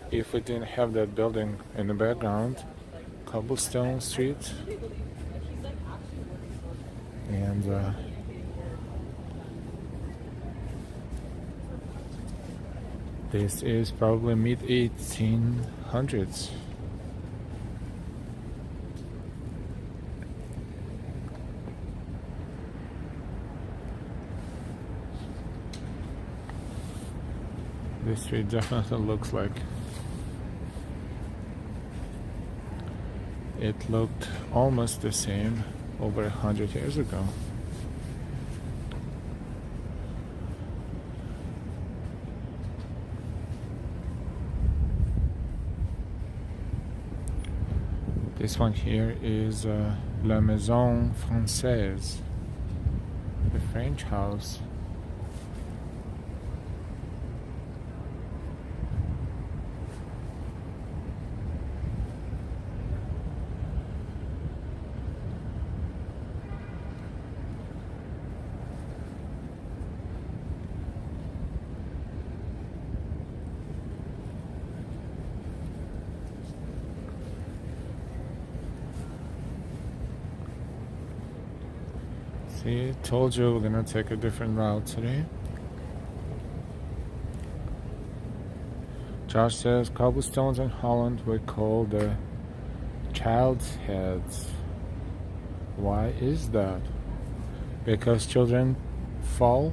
If we didn't have that building in the background, Cobblestone Street, and this is probably mid-1800s. This street definitely looks like it looked almost the same over 100 years ago. This one here is La Maison Française, the French house. See, told you we're gonna take a different route today. Josh says cobblestones in Holland we call the child's heads. Why is that? Because children fall?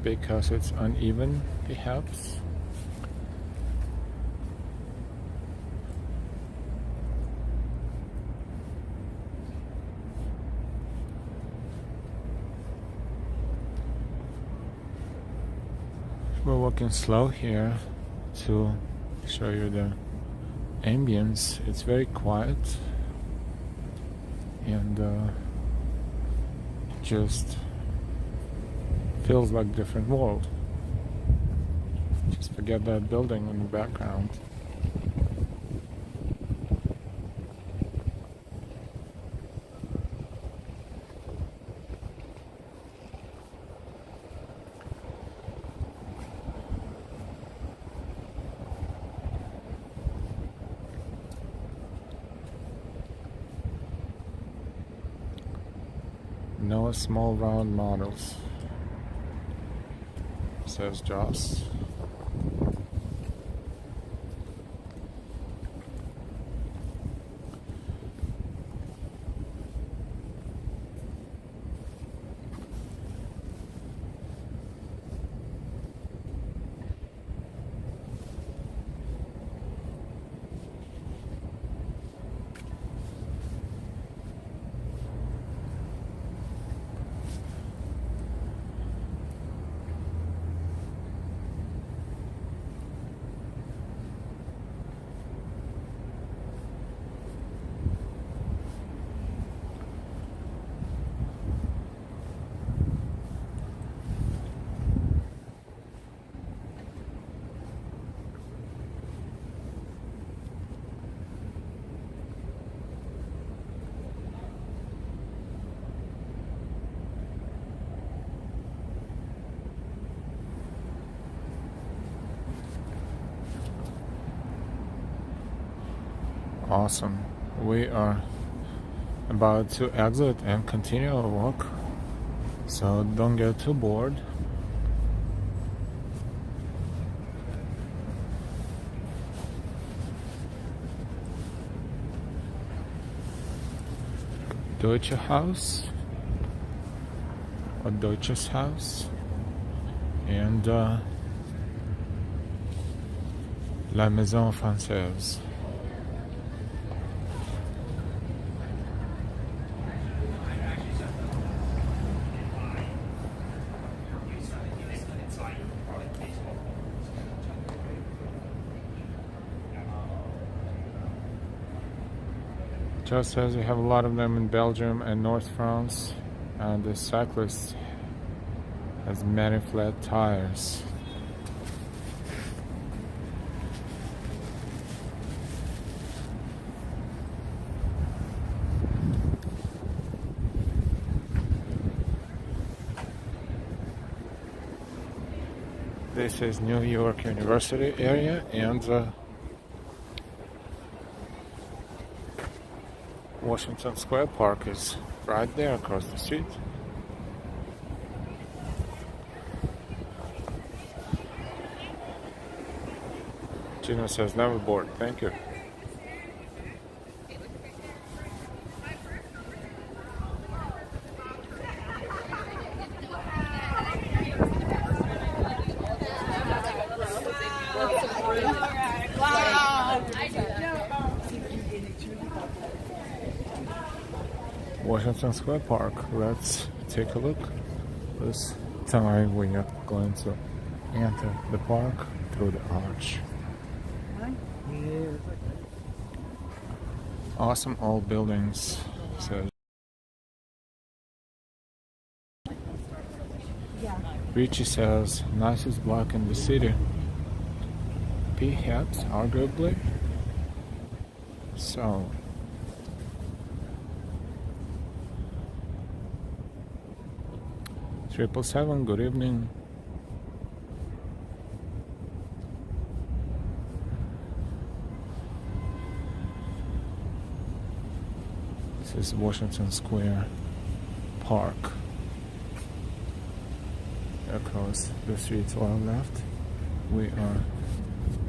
Because it's uneven, perhaps? We're walking slow here to show you the ambience. It's very quiet and just feels like a different world. Just forget that building in the background. No small round models, says Joss. Awesome. We are about to exit and continue our walk, so don't get too bored. Deutsche House or Deutsches Haus and La Maison Française. Just says we have a lot of them in Belgium and North France, and the cyclist has many flat tires. This is New York University area, and Madison Square Park is right there across the street. Gina says never bored. Thank you. Madison Square Park. Let's take a look. This time we are going to enter the park through the arch. Awesome old buildings. So Richie says nicest block in the city. Perhaps, arguably. So 777, good evening. This is Washington Square Park. Across the street to our left, we are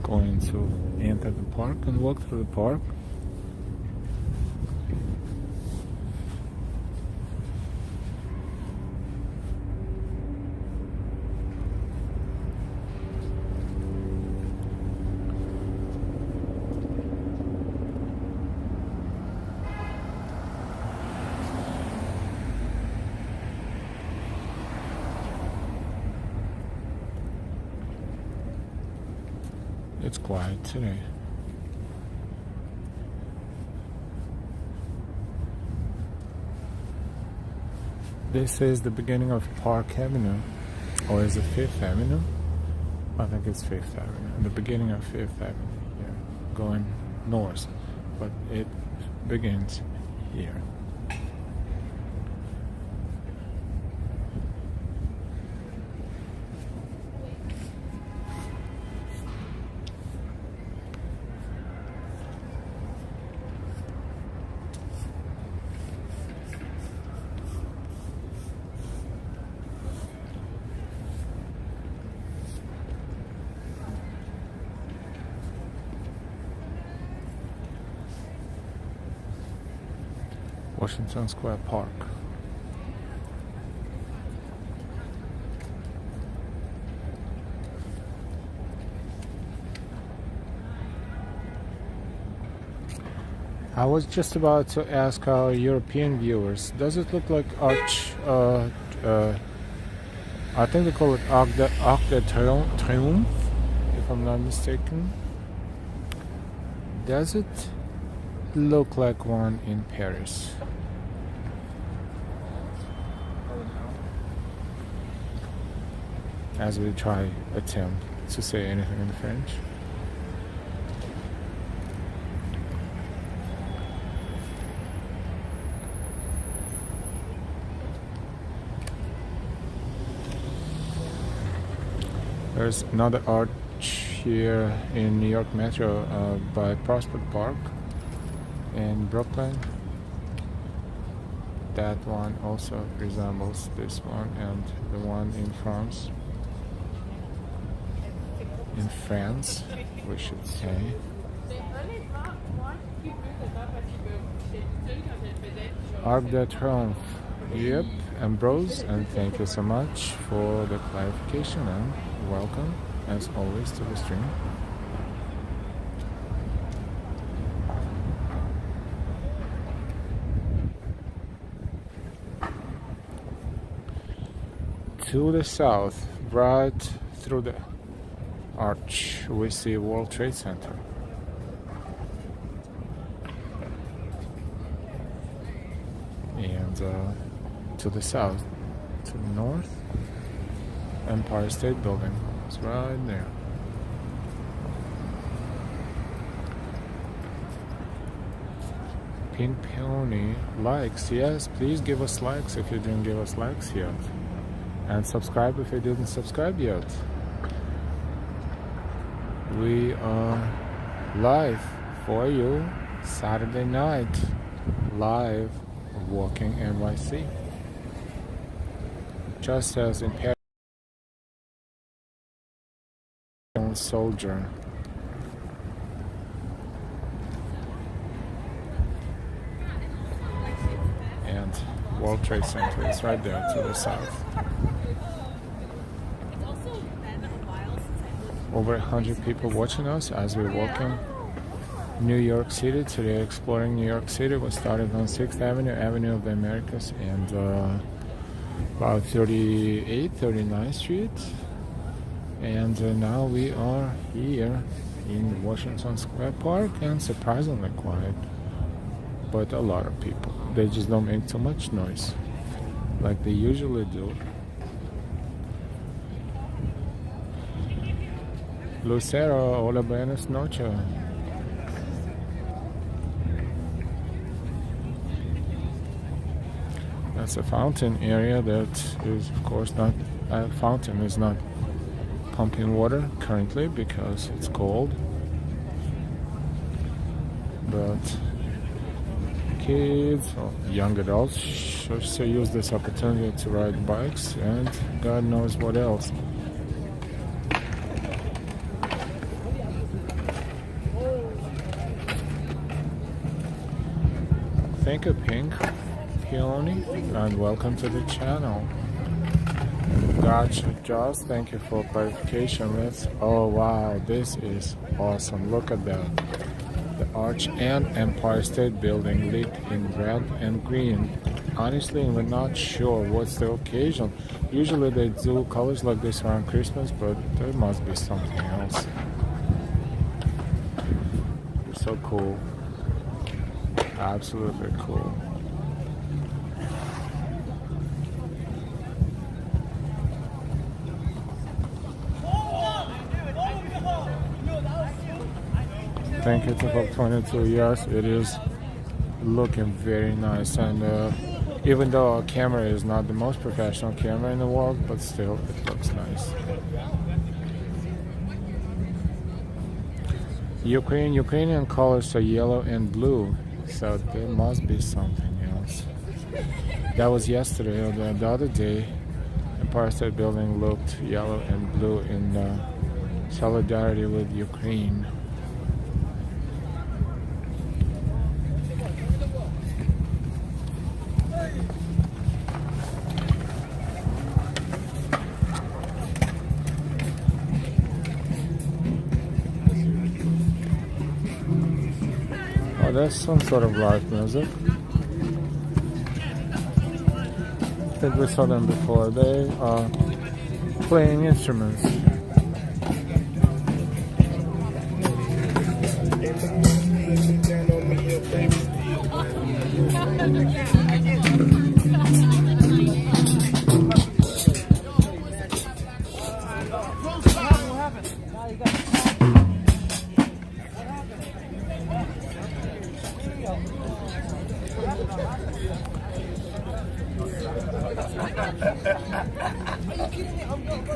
going to enter the park and walk through the park. It's quiet today. This is the beginning of Park Avenue, or is it Fifth Avenue? I think it's Fifth Avenue. The beginning of Fifth Avenue, yeah, going north, but it begins here. Washington Square Park. I was just about to ask our European viewers, does it look like I think they call it Arc de Triomphe, if I'm not mistaken. Does it look like one in Paris? As we attempt to say anything in French. There's another arch here in New York Metro by Prospect Park in Brooklyn. That one also resembles this one, and the one in France. In France, we should say. Arc de Triomphe. Yep, Ambrose, and thank you so much for the clarification, and welcome, as always, to the stream. To the south, right through the arch, we see World Trade Center. And to the south, to the north, Empire State Building is right there. Pink Peony likes, yes, please give us likes if you didn't give us likes yet. And subscribe if you didn't subscribe yet. We are live for you Saturday night, live walking NYC. Just as in Paris, soldier. And World Trade Center is right there to the south. Over 100 people watching us as we're walking New York City today, exploring New York City. We started on 6th Avenue, Avenue of the Americas, and about 39th Street. And now we are here in Washington Square Park, and surprisingly quiet. but a lot of people. They just don't make too much noise like they usually do. Lucero, hola, buenas noches. That's a fountain area that is, of course, not a fountain, is not pumping water currently because it's cold. But kids or young adults should use this opportunity to ride bikes and God knows what else. Thank you, Pink Peony, and welcome to the channel. Gotcha, Joss. Thank you for clarification. Oh wow, this is awesome. Look at that. The Arch and Empire State Building lit in red and green. Honestly, we're not sure what's the occasion. Usually they do colors like this around Christmas, but there must be something else. It's so cool. Absolutely cool. Thank you to Hope 22. Yes, it is looking very nice, and even though our camera is not the most professional camera in the world, but still it looks nice. Ukrainian colors are yellow and blue, so there must be something else. That was yesterday, or the other day. Empire State Building looked yellow and blue in solidarity with Ukraine. Oh, there's some sort of live music. I think we saw them before. They are playing instruments.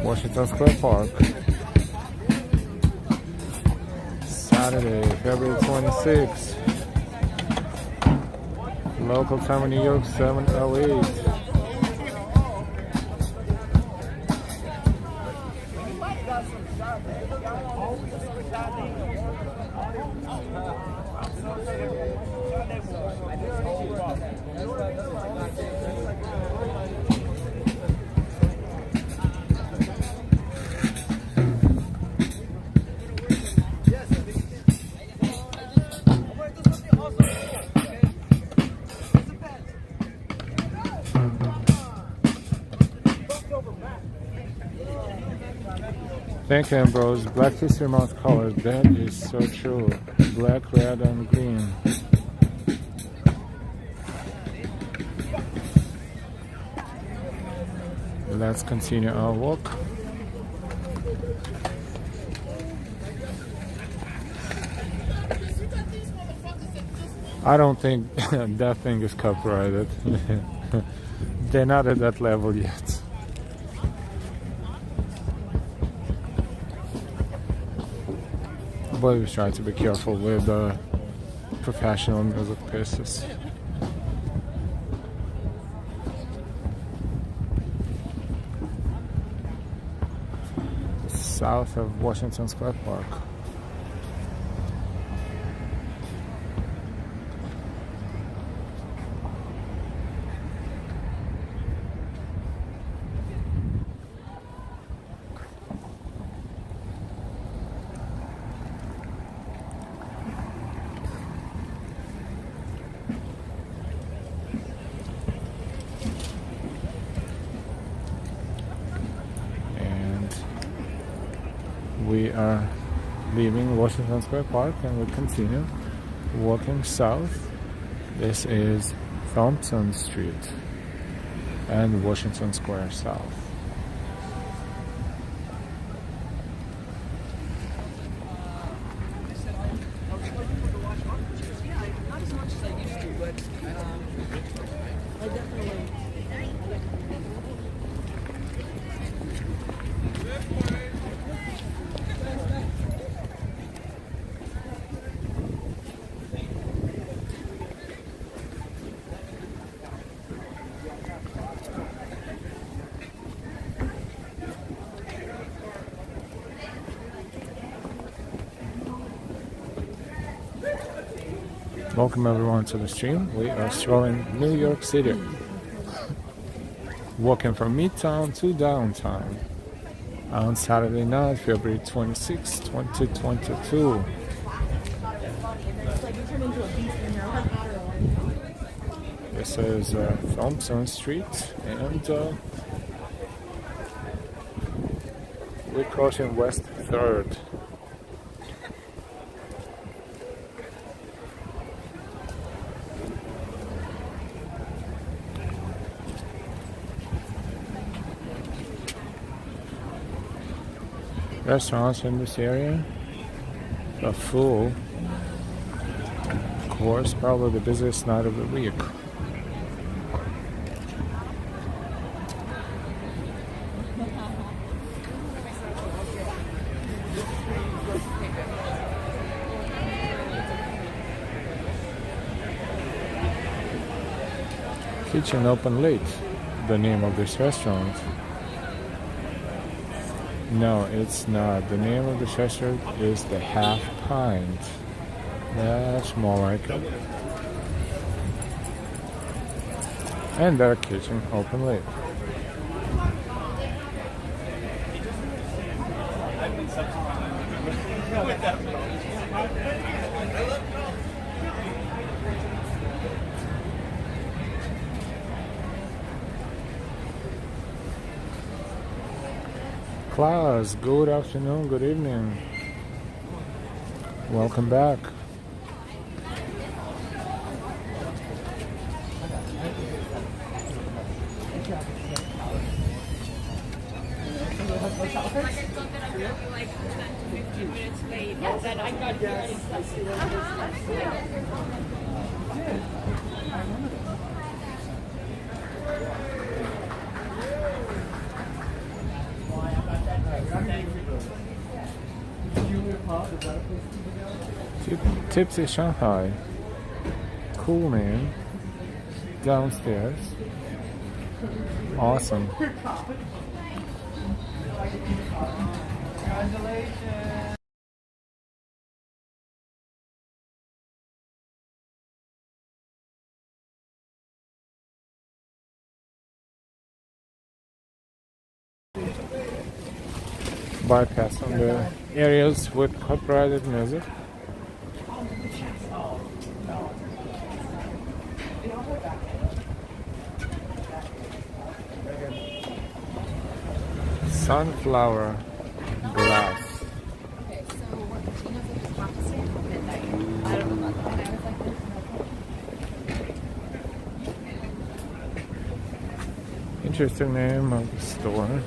Washington Square Park. Saturday, February 26th. Local time in New York, 7:08. Thank you, Ambrose. Black History Month colors. That is so true. Black, red, and green. Let's continue our walk. I don't think that thing is copyrighted. They're not at that level yet. But we try to be careful with professional music pieces. South of Washington Square Park. We are leaving Washington Square Park and we continue walking south This is Thompson Street and Washington Square South. Welcome everyone to the stream. We are strolling New York City, walking from Midtown to downtown on Saturday night, February 26, 2022. This is Thompson Street, and we're crossing West 3rd. Restaurants in this area are full. Of course, probably the busiest night of the week. Kitchen open late, the name of this restaurant. No, it's not. The name of the restaurant is the Half Pint. That's more like it. And their kitchen open late. Class, good afternoon, good evening. Welcome back. Tipsy Shanghai. Cool man. Downstairs. Awesome. Congratulations. Bypassing the areas with copyrighted music. Sunflower glass. Okay, so what, do you know if it's opposite or midnight? I don't know about that. Interesting name of the store.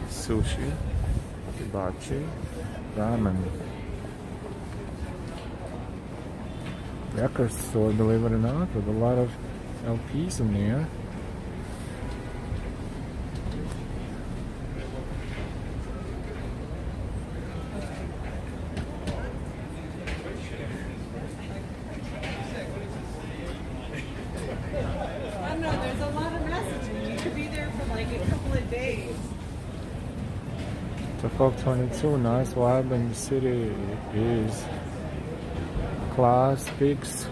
Sushi, hibachi, ramen. Record store, believe it or not, with a lot of LPs in there. I don't know, there's a lot of messaging. You could be there for like a couple of days. The Folk 22, nice vibe in the city is Class speaks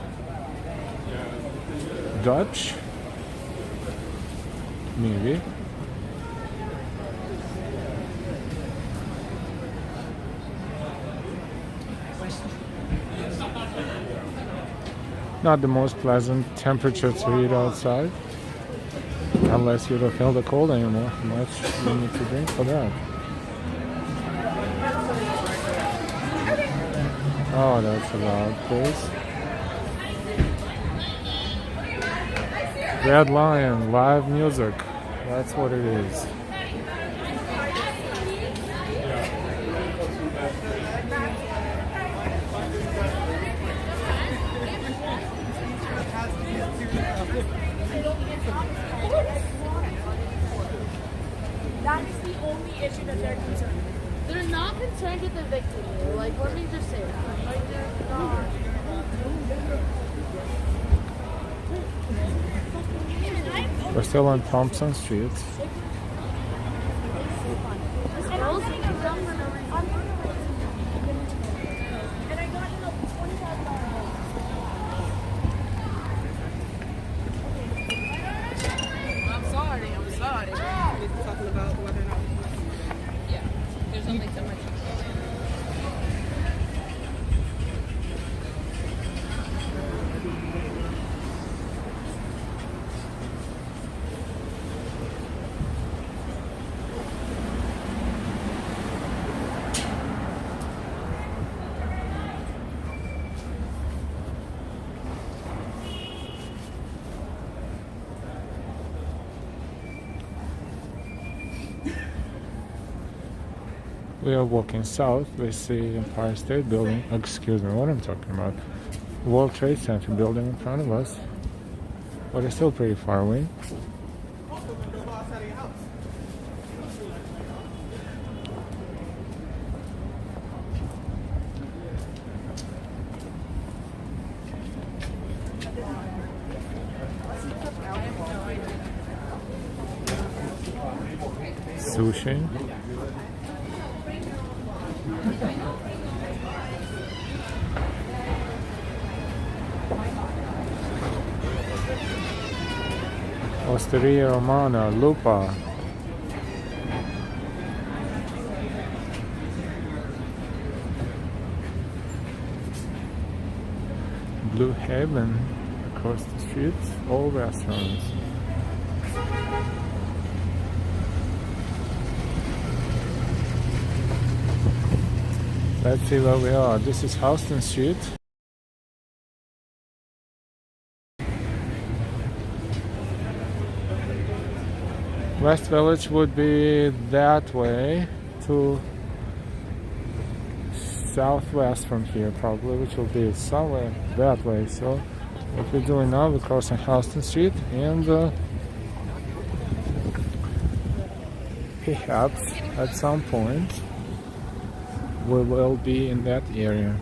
Dutch, maybe. Not the most pleasant temperature to read outside. Unless you don't feel the cold anymore, how much you need to drink for that? Oh, that's a loud place. Red Lion, live music. That's what it is. That is the only issue that they're concerned with. They're not concerned with the victim. Like, let me just say that. Like, they're not. We're still on Thompson Street. I'm sorry. We're talking about whether or not. Yeah, there's only so much. We are walking south. We see Empire State Building. Excuse me, what I'm talking about. World Trade Center building in front of us. But it's still pretty far away. Sushi. Osteria Romana, Lupa. Blue Haven across the street, all restaurants. Let's see where we are. This is Houston Street. West Village would be that way to southwest from here probably, which will be somewhere that way. So what we're doing now, we're crossing Houston Street and perhaps at some point we will be in that area.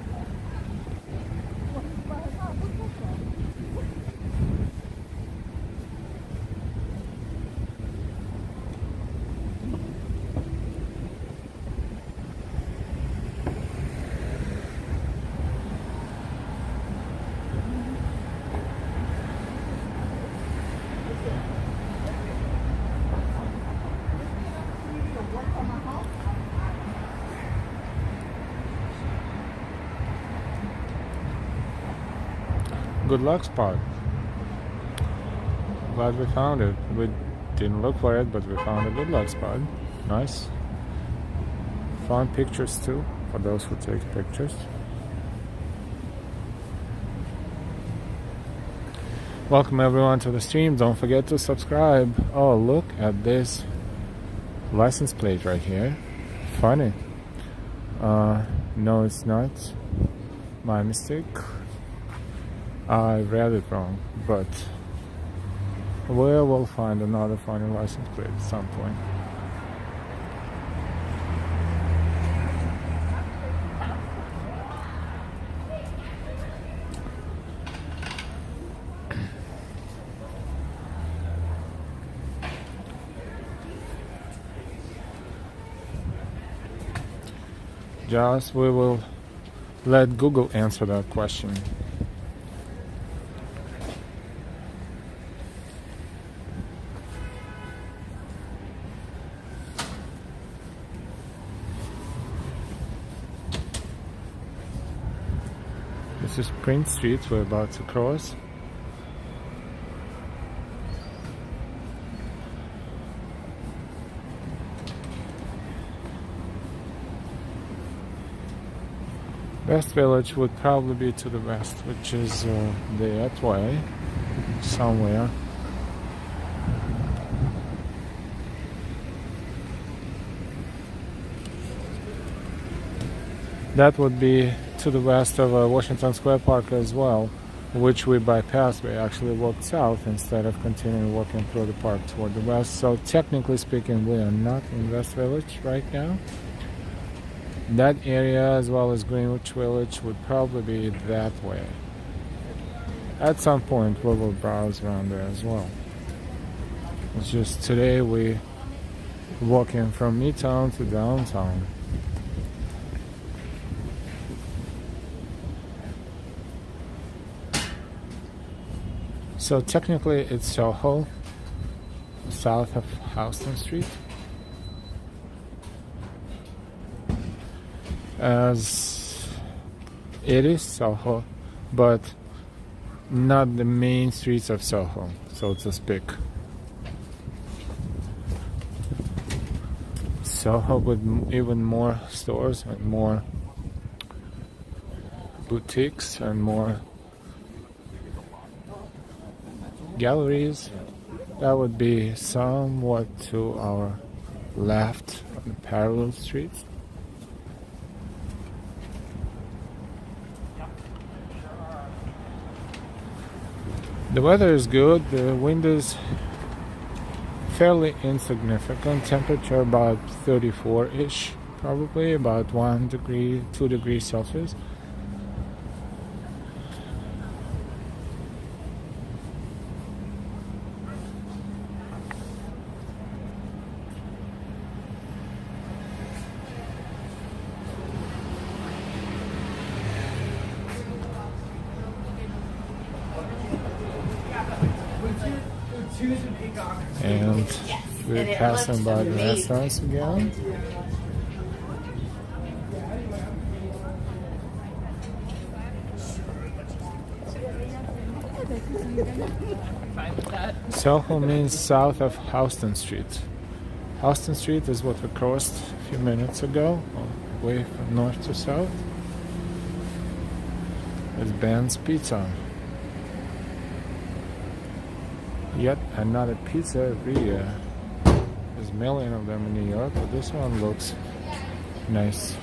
Good luck spot. Glad we found it. We didn't look for it, but we found a good luck spot. Nice. Fun pictures too, for those who take pictures. Welcome everyone to the stream. Don't forget to subscribe. Oh, look at this license plate right here. Funny. No, it's not. My mistake. I read it wrong, but we will find another funny license plate at some point. Just we will let Google answer that question. This is Prince Street we're about to cross. West Village would probably be to the west, which is that way, somewhere. That would be to the west of Washington Square Park as well, which we bypassed. We actually walked south instead of continuing walking through the park toward the west. So technically speaking, we are not in West Village right now. That area, as well as Greenwich Village, would probably be that way. At some point, we will browse around there as well. It's just today we walking from Midtown to downtown. So technically it's SoHo, south of Thompson Street. As it is SoHo, but not the main streets of SoHo, so to speak. SoHo with even more stores and more boutiques and more galleries. That would be somewhat to our left on the parallel streets. The weather is good. The wind is fairly insignificant. Temperature about 34-ish, probably about 1 degree, 2 degrees Celsius. And we're passing by the restaurants again. SoHo means south of Houston Street. Houston Street is what we crossed a few minutes ago, way from north to south. It's Ben's Pizza. Yet another pizzeria. There's a million of them in New York, but this one looks nice.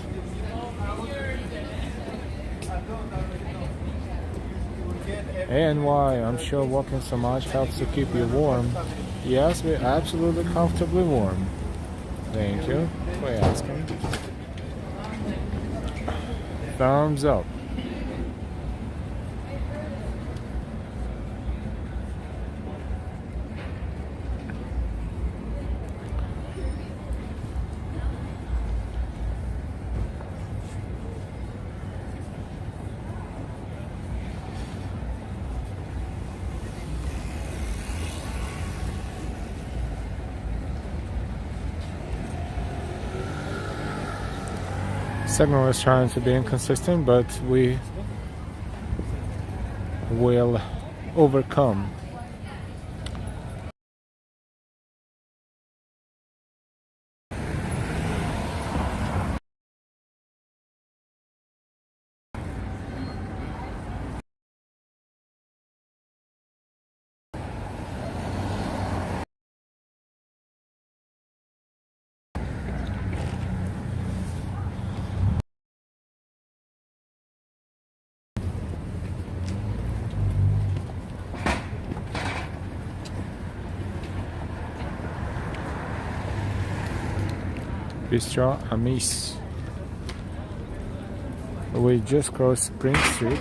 NY, I'm sure walking so much helps to keep you warm. Yes, we're absolutely comfortably warm. Thank you for asking. Thumbs up. Segment was trying to be inconsistent, but we will overcome. Bistro Amis. We just crossed Spring Street.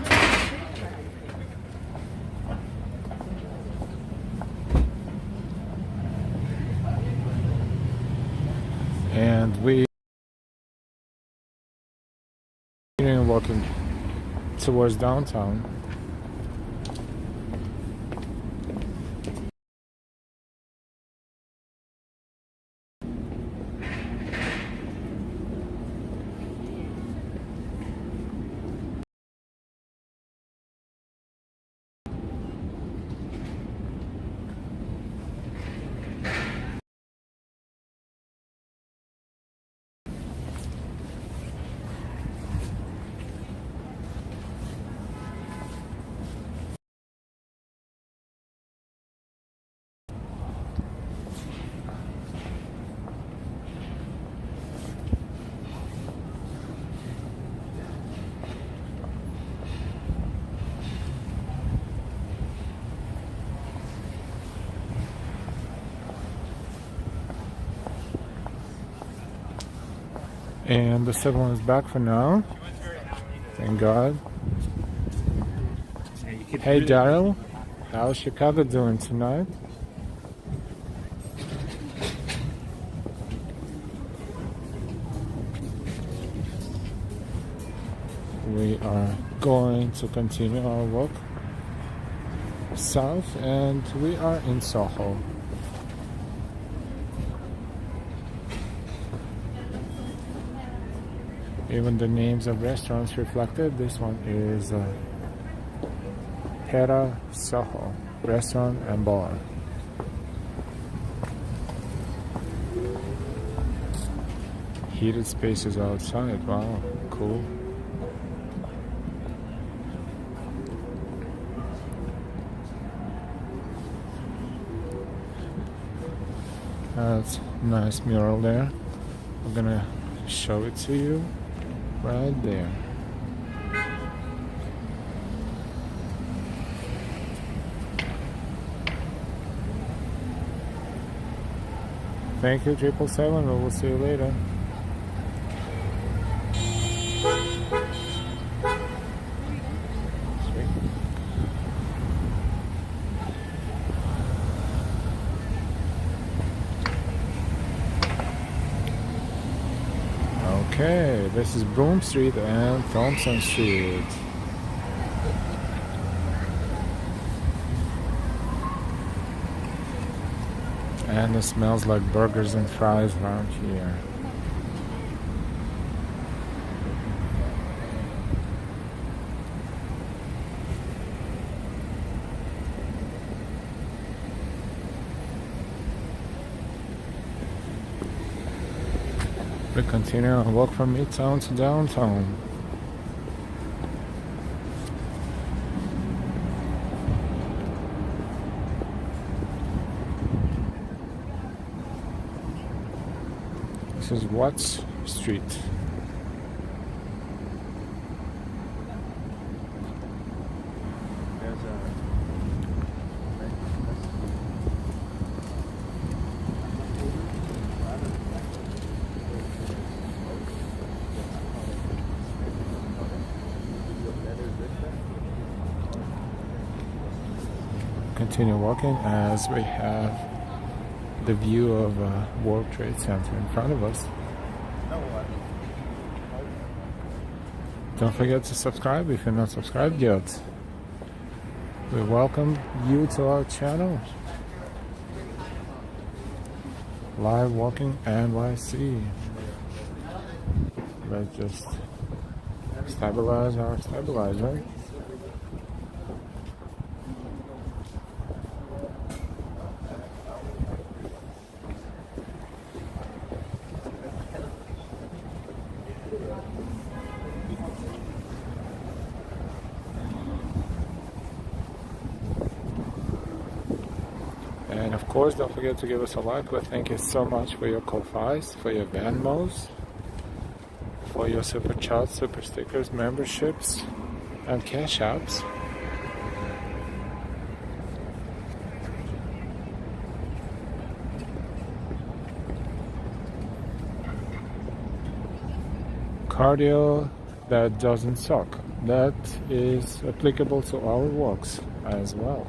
And we are walking towards downtown. And the second one is back for now. Thank God. Hey Daryl, how's Chicago doing tonight? We are going to continue our walk south, and we are in SoHo. Even the names of restaurants reflected. This one is Herald SoHo Restaurant and Bar. Heated spaces outside. Wow, cool. That's a nice mural there. I'm gonna show it to you right there. Thank you, 777. We will see you later. Okay, this is Broome Street and Thompson Street. And it smells like burgers and fries around here. We continue our walk from Midtown to downtown. This is Watts Street. Continue walking as we have the view of World Trade Center in front of us. Don't forget to subscribe if you're not subscribed yet. We welcome you to our channel. Live Walking NYC. Let's just stabilize our stabilizer. And of course, don't forget to give us a like. But thank you so much for your Ko-Fis, for your Venmos, for your Super Chats, Super Stickers, memberships, and Cash Apps. Cardio that doesn't suck. That is applicable to our walks as well.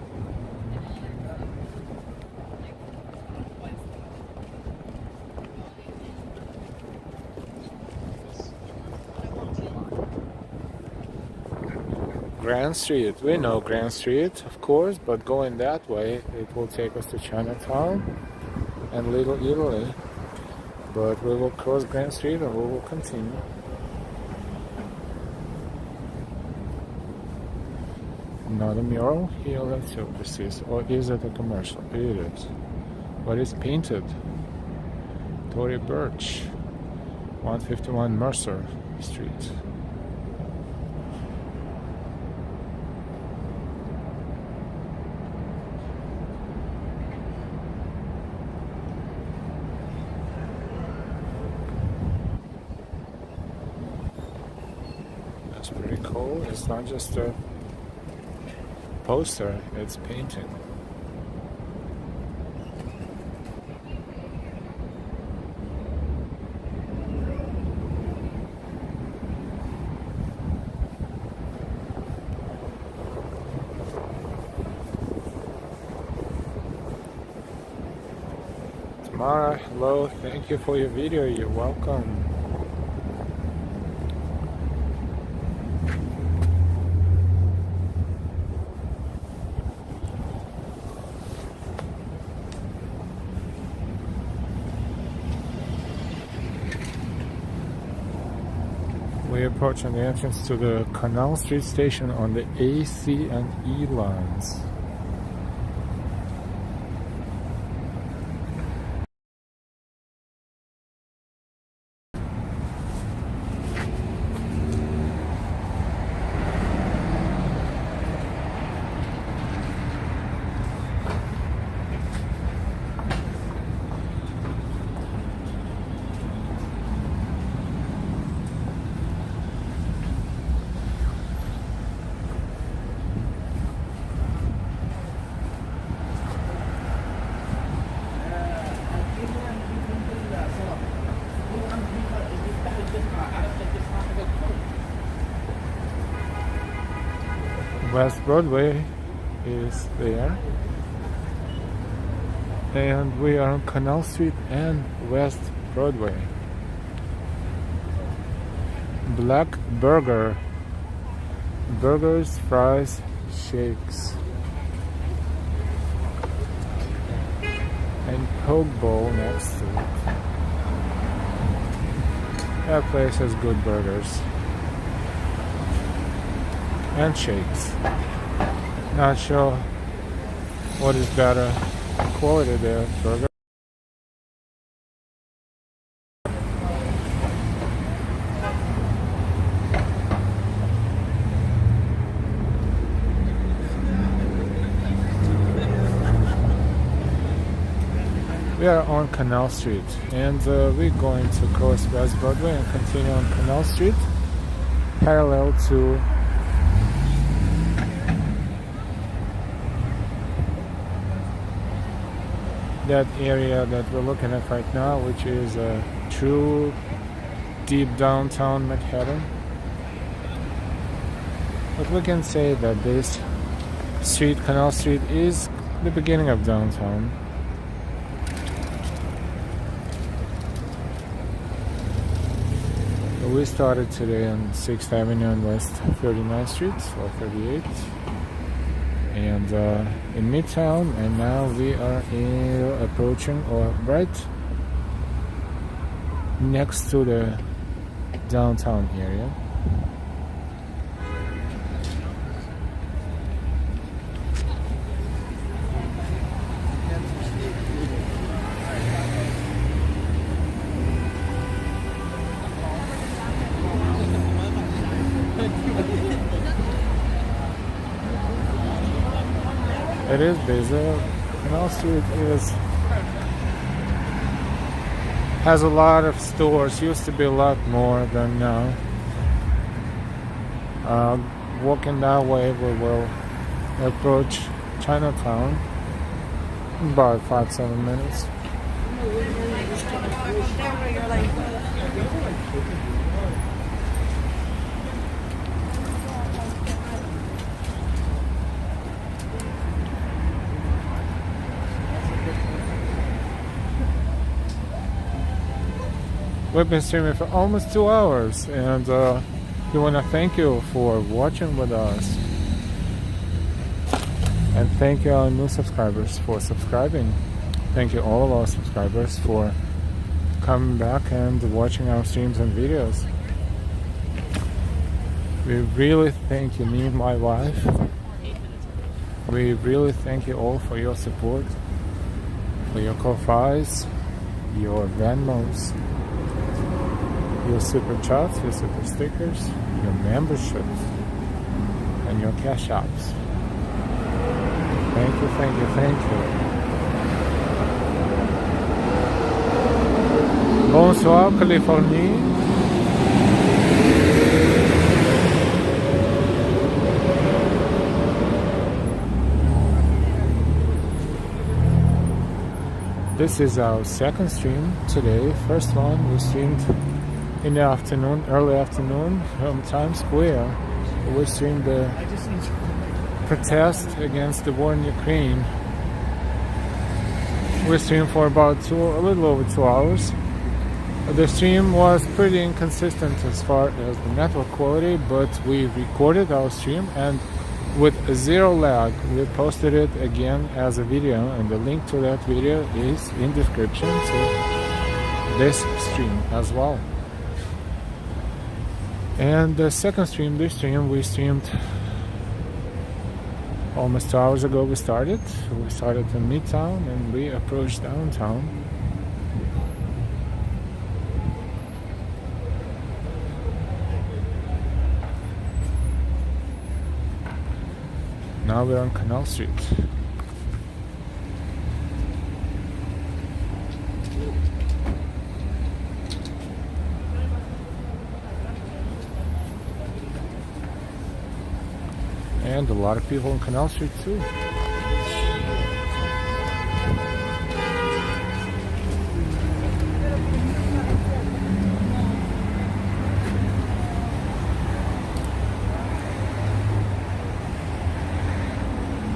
Grand Street. We know Grand Street, of course, but going that way, it will take us to Chinatown and Little Italy. But we will cross Grand Street and we will continue. Not a mural here, let's see what this is. Or is it a commercial? It is. But it's painted. Tory Burch, 151 Mercer Street. That's pretty cool. It's not just a poster, it's painting. Mara, hello, thank you for your video, you're welcome. We're approaching the entrance to the Canal Street station on the A, C, and E lines. West Broadway is there, and we are on Canal Street and West Broadway. Black Burger, burgers, fries, shakes, and Poke Bowl next to it. That place has good burgers and shakes. Not sure what is better quality there, burger. We are on Canal Street, and we're going to cross West Broadway and continue on Canal Street parallel to that area that we're looking at right now, which is a true deep downtown Manhattan. But we can say that this street, Canal Street, is the beginning of downtown. We started today on 6th Avenue and West 39th Street, or 38th, and in Midtown, and now we are approaching, or right next to the downtown area. It is busy. Canal Street has a lot of stores. Used to be a lot more than now. Walking that way, we will approach Chinatown in about 5-7 minutes. We've been streaming for almost 2 hours, and we want to thank you for watching with us, and thank you our new subscribers for subscribing. Thank you all of our subscribers for coming back and watching our streams and videos. We really thank you, me and my wife. We really thank you all for your support, for your Ko-Fis, your Venmos, your super chats, your super stickers, your memberships, and your cash apps. Thank you, thank you, thank you. Bonsoir, Californie. This is our second stream today. First one we streamed in the afternoon, early afternoon, from Times Square. We streamed the protest against the war in Ukraine. We streamed for about a little over 2 hours. The stream was pretty inconsistent as far as the network quality, but we recorded our stream and with zero lag we posted it again as a video, and the link to that video is in description to this stream as well. And the second stream, this stream, we streamed almost 2 hours ago. We started in Midtown and we approached downtown. Now we're on Canal Street. And a lot of people on Canal Street too.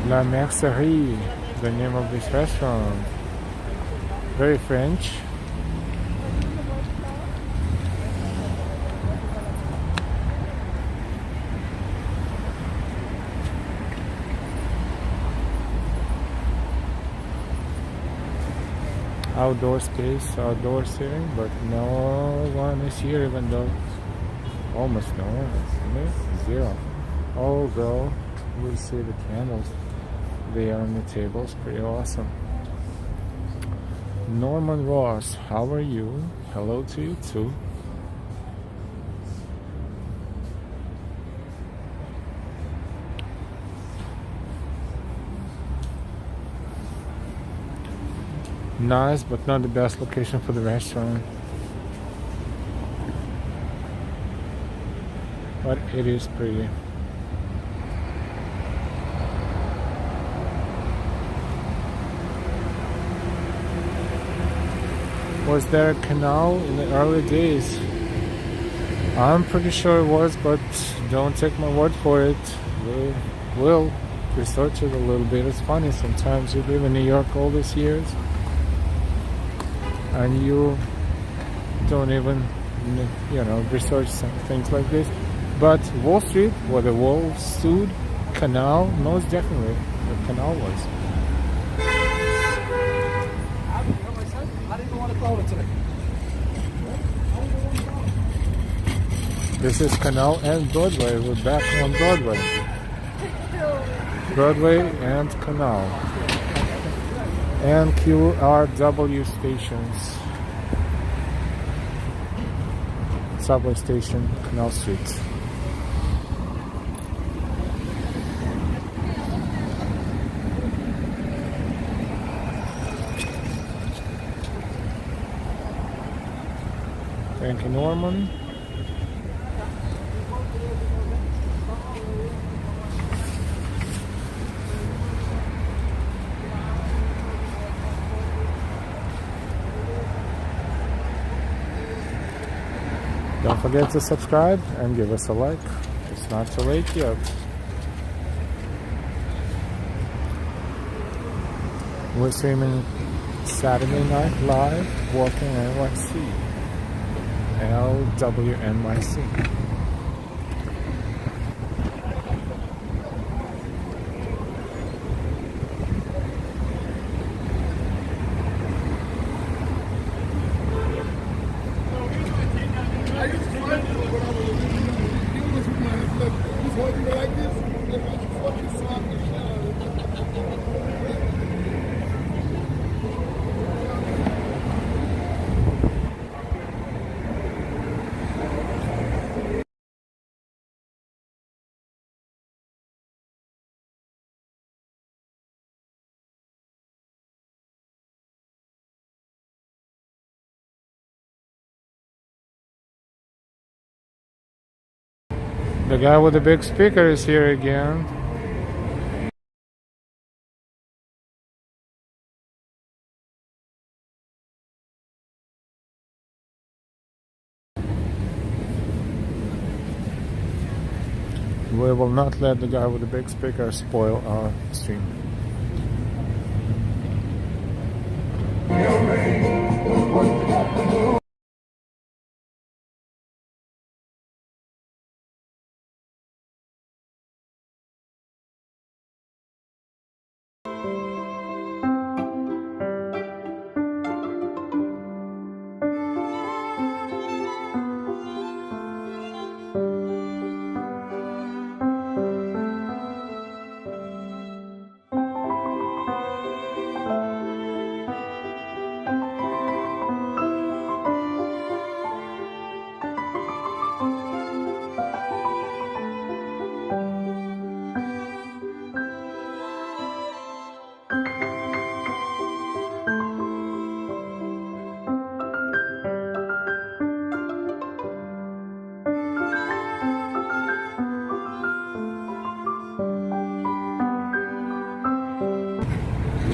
La Mercerie, the name of this restaurant. Very French. Outdoor space, outdoor seating, but no one is here, even though almost no one is. Zero. Oh, girl, we'll see the candles. They are on the tables. Pretty awesome. Norman Ross, how are you? Hello to you too. Nice, but not the best location for the restaurant. But it is pretty. Was there a canal in the early days? I'm pretty sure it was, but don't take my word for it. We'll research it a little bit. It's funny, sometimes you live in New York all these years and you don't even, research some things like this. But Wall Street, where the Wall stood, canal, most definitely the canal was. This is Canal and Broadway. We're back on Broadway. Broadway and Canal. And QRW stations. Subway station, Canal Street. Thank you, Norman. Don't forget to subscribe and give us a like. It's not too late yet. We're streaming Saturday Night Live, Walking NYC. LWNYC. The guy with the big speaker is here again. We will not let the guy with the big speaker spoil our stream.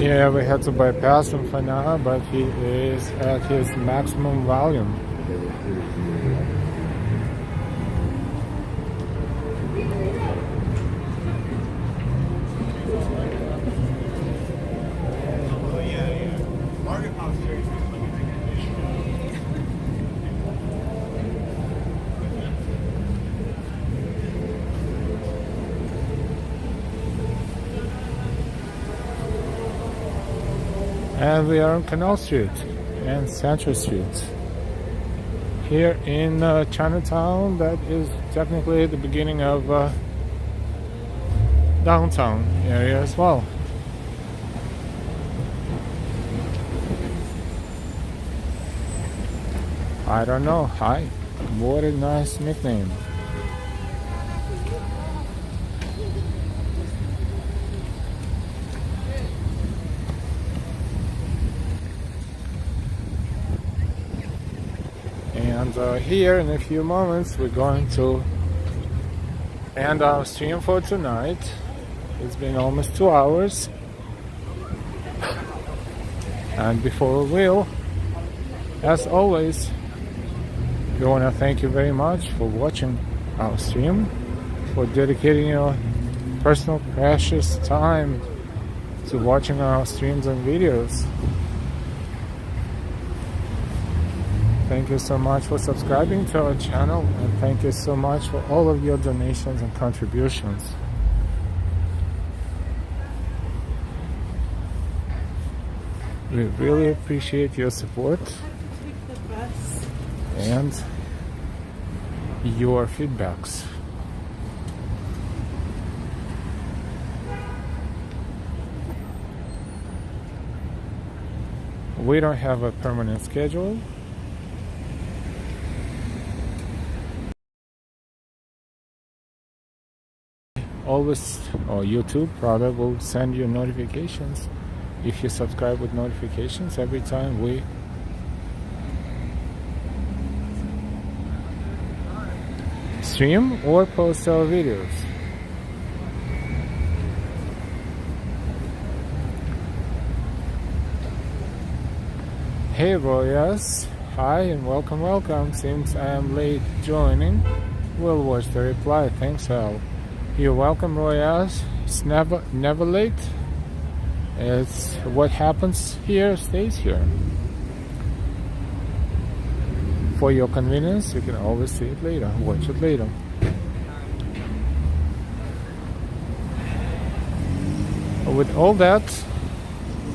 Yeah, we had to bypass him for now, but he is at his maximum volume. And we are on Canal Street and Central Street. Here in Chinatown, that is technically the beginning of downtown area as well. I don't know. Hi. What a nice nickname. And here in a few moments we're going to end our stream for tonight. It's been almost 2 hours, and before we will, as always, we want to thank you very much for watching our stream, for dedicating your personal precious time to watching our streams and videos. Thank you so much for subscribing to our channel, and thank you so much for all of your donations and contributions. We really appreciate your support and your feedbacks. We don't have a permanent schedule. Always, or YouTube rather, will send you notifications if you subscribe with notifications every time we stream or post our videos. Hey Royas, hi and welcome. Seems I am late joining. We'll watch the reply. Thanks, Al. You're welcome, Royas. It's never late. It's what happens here stays here. For your convenience, you can always see it later, watch it later. With all that,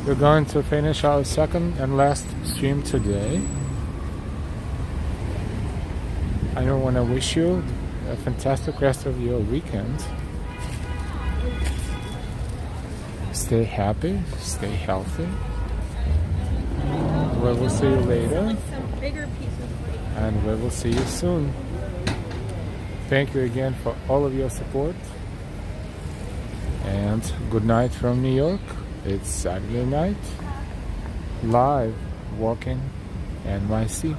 we're going to finish our second and last stream today. I don't want to wish you a fantastic rest of your weekend. Stay happy, stay healthy. We will see you later, and we will see you soon. Thank you again for all of your support, and good night from New York. It's Saturday night, live walking NYC.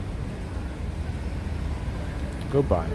Goodbye.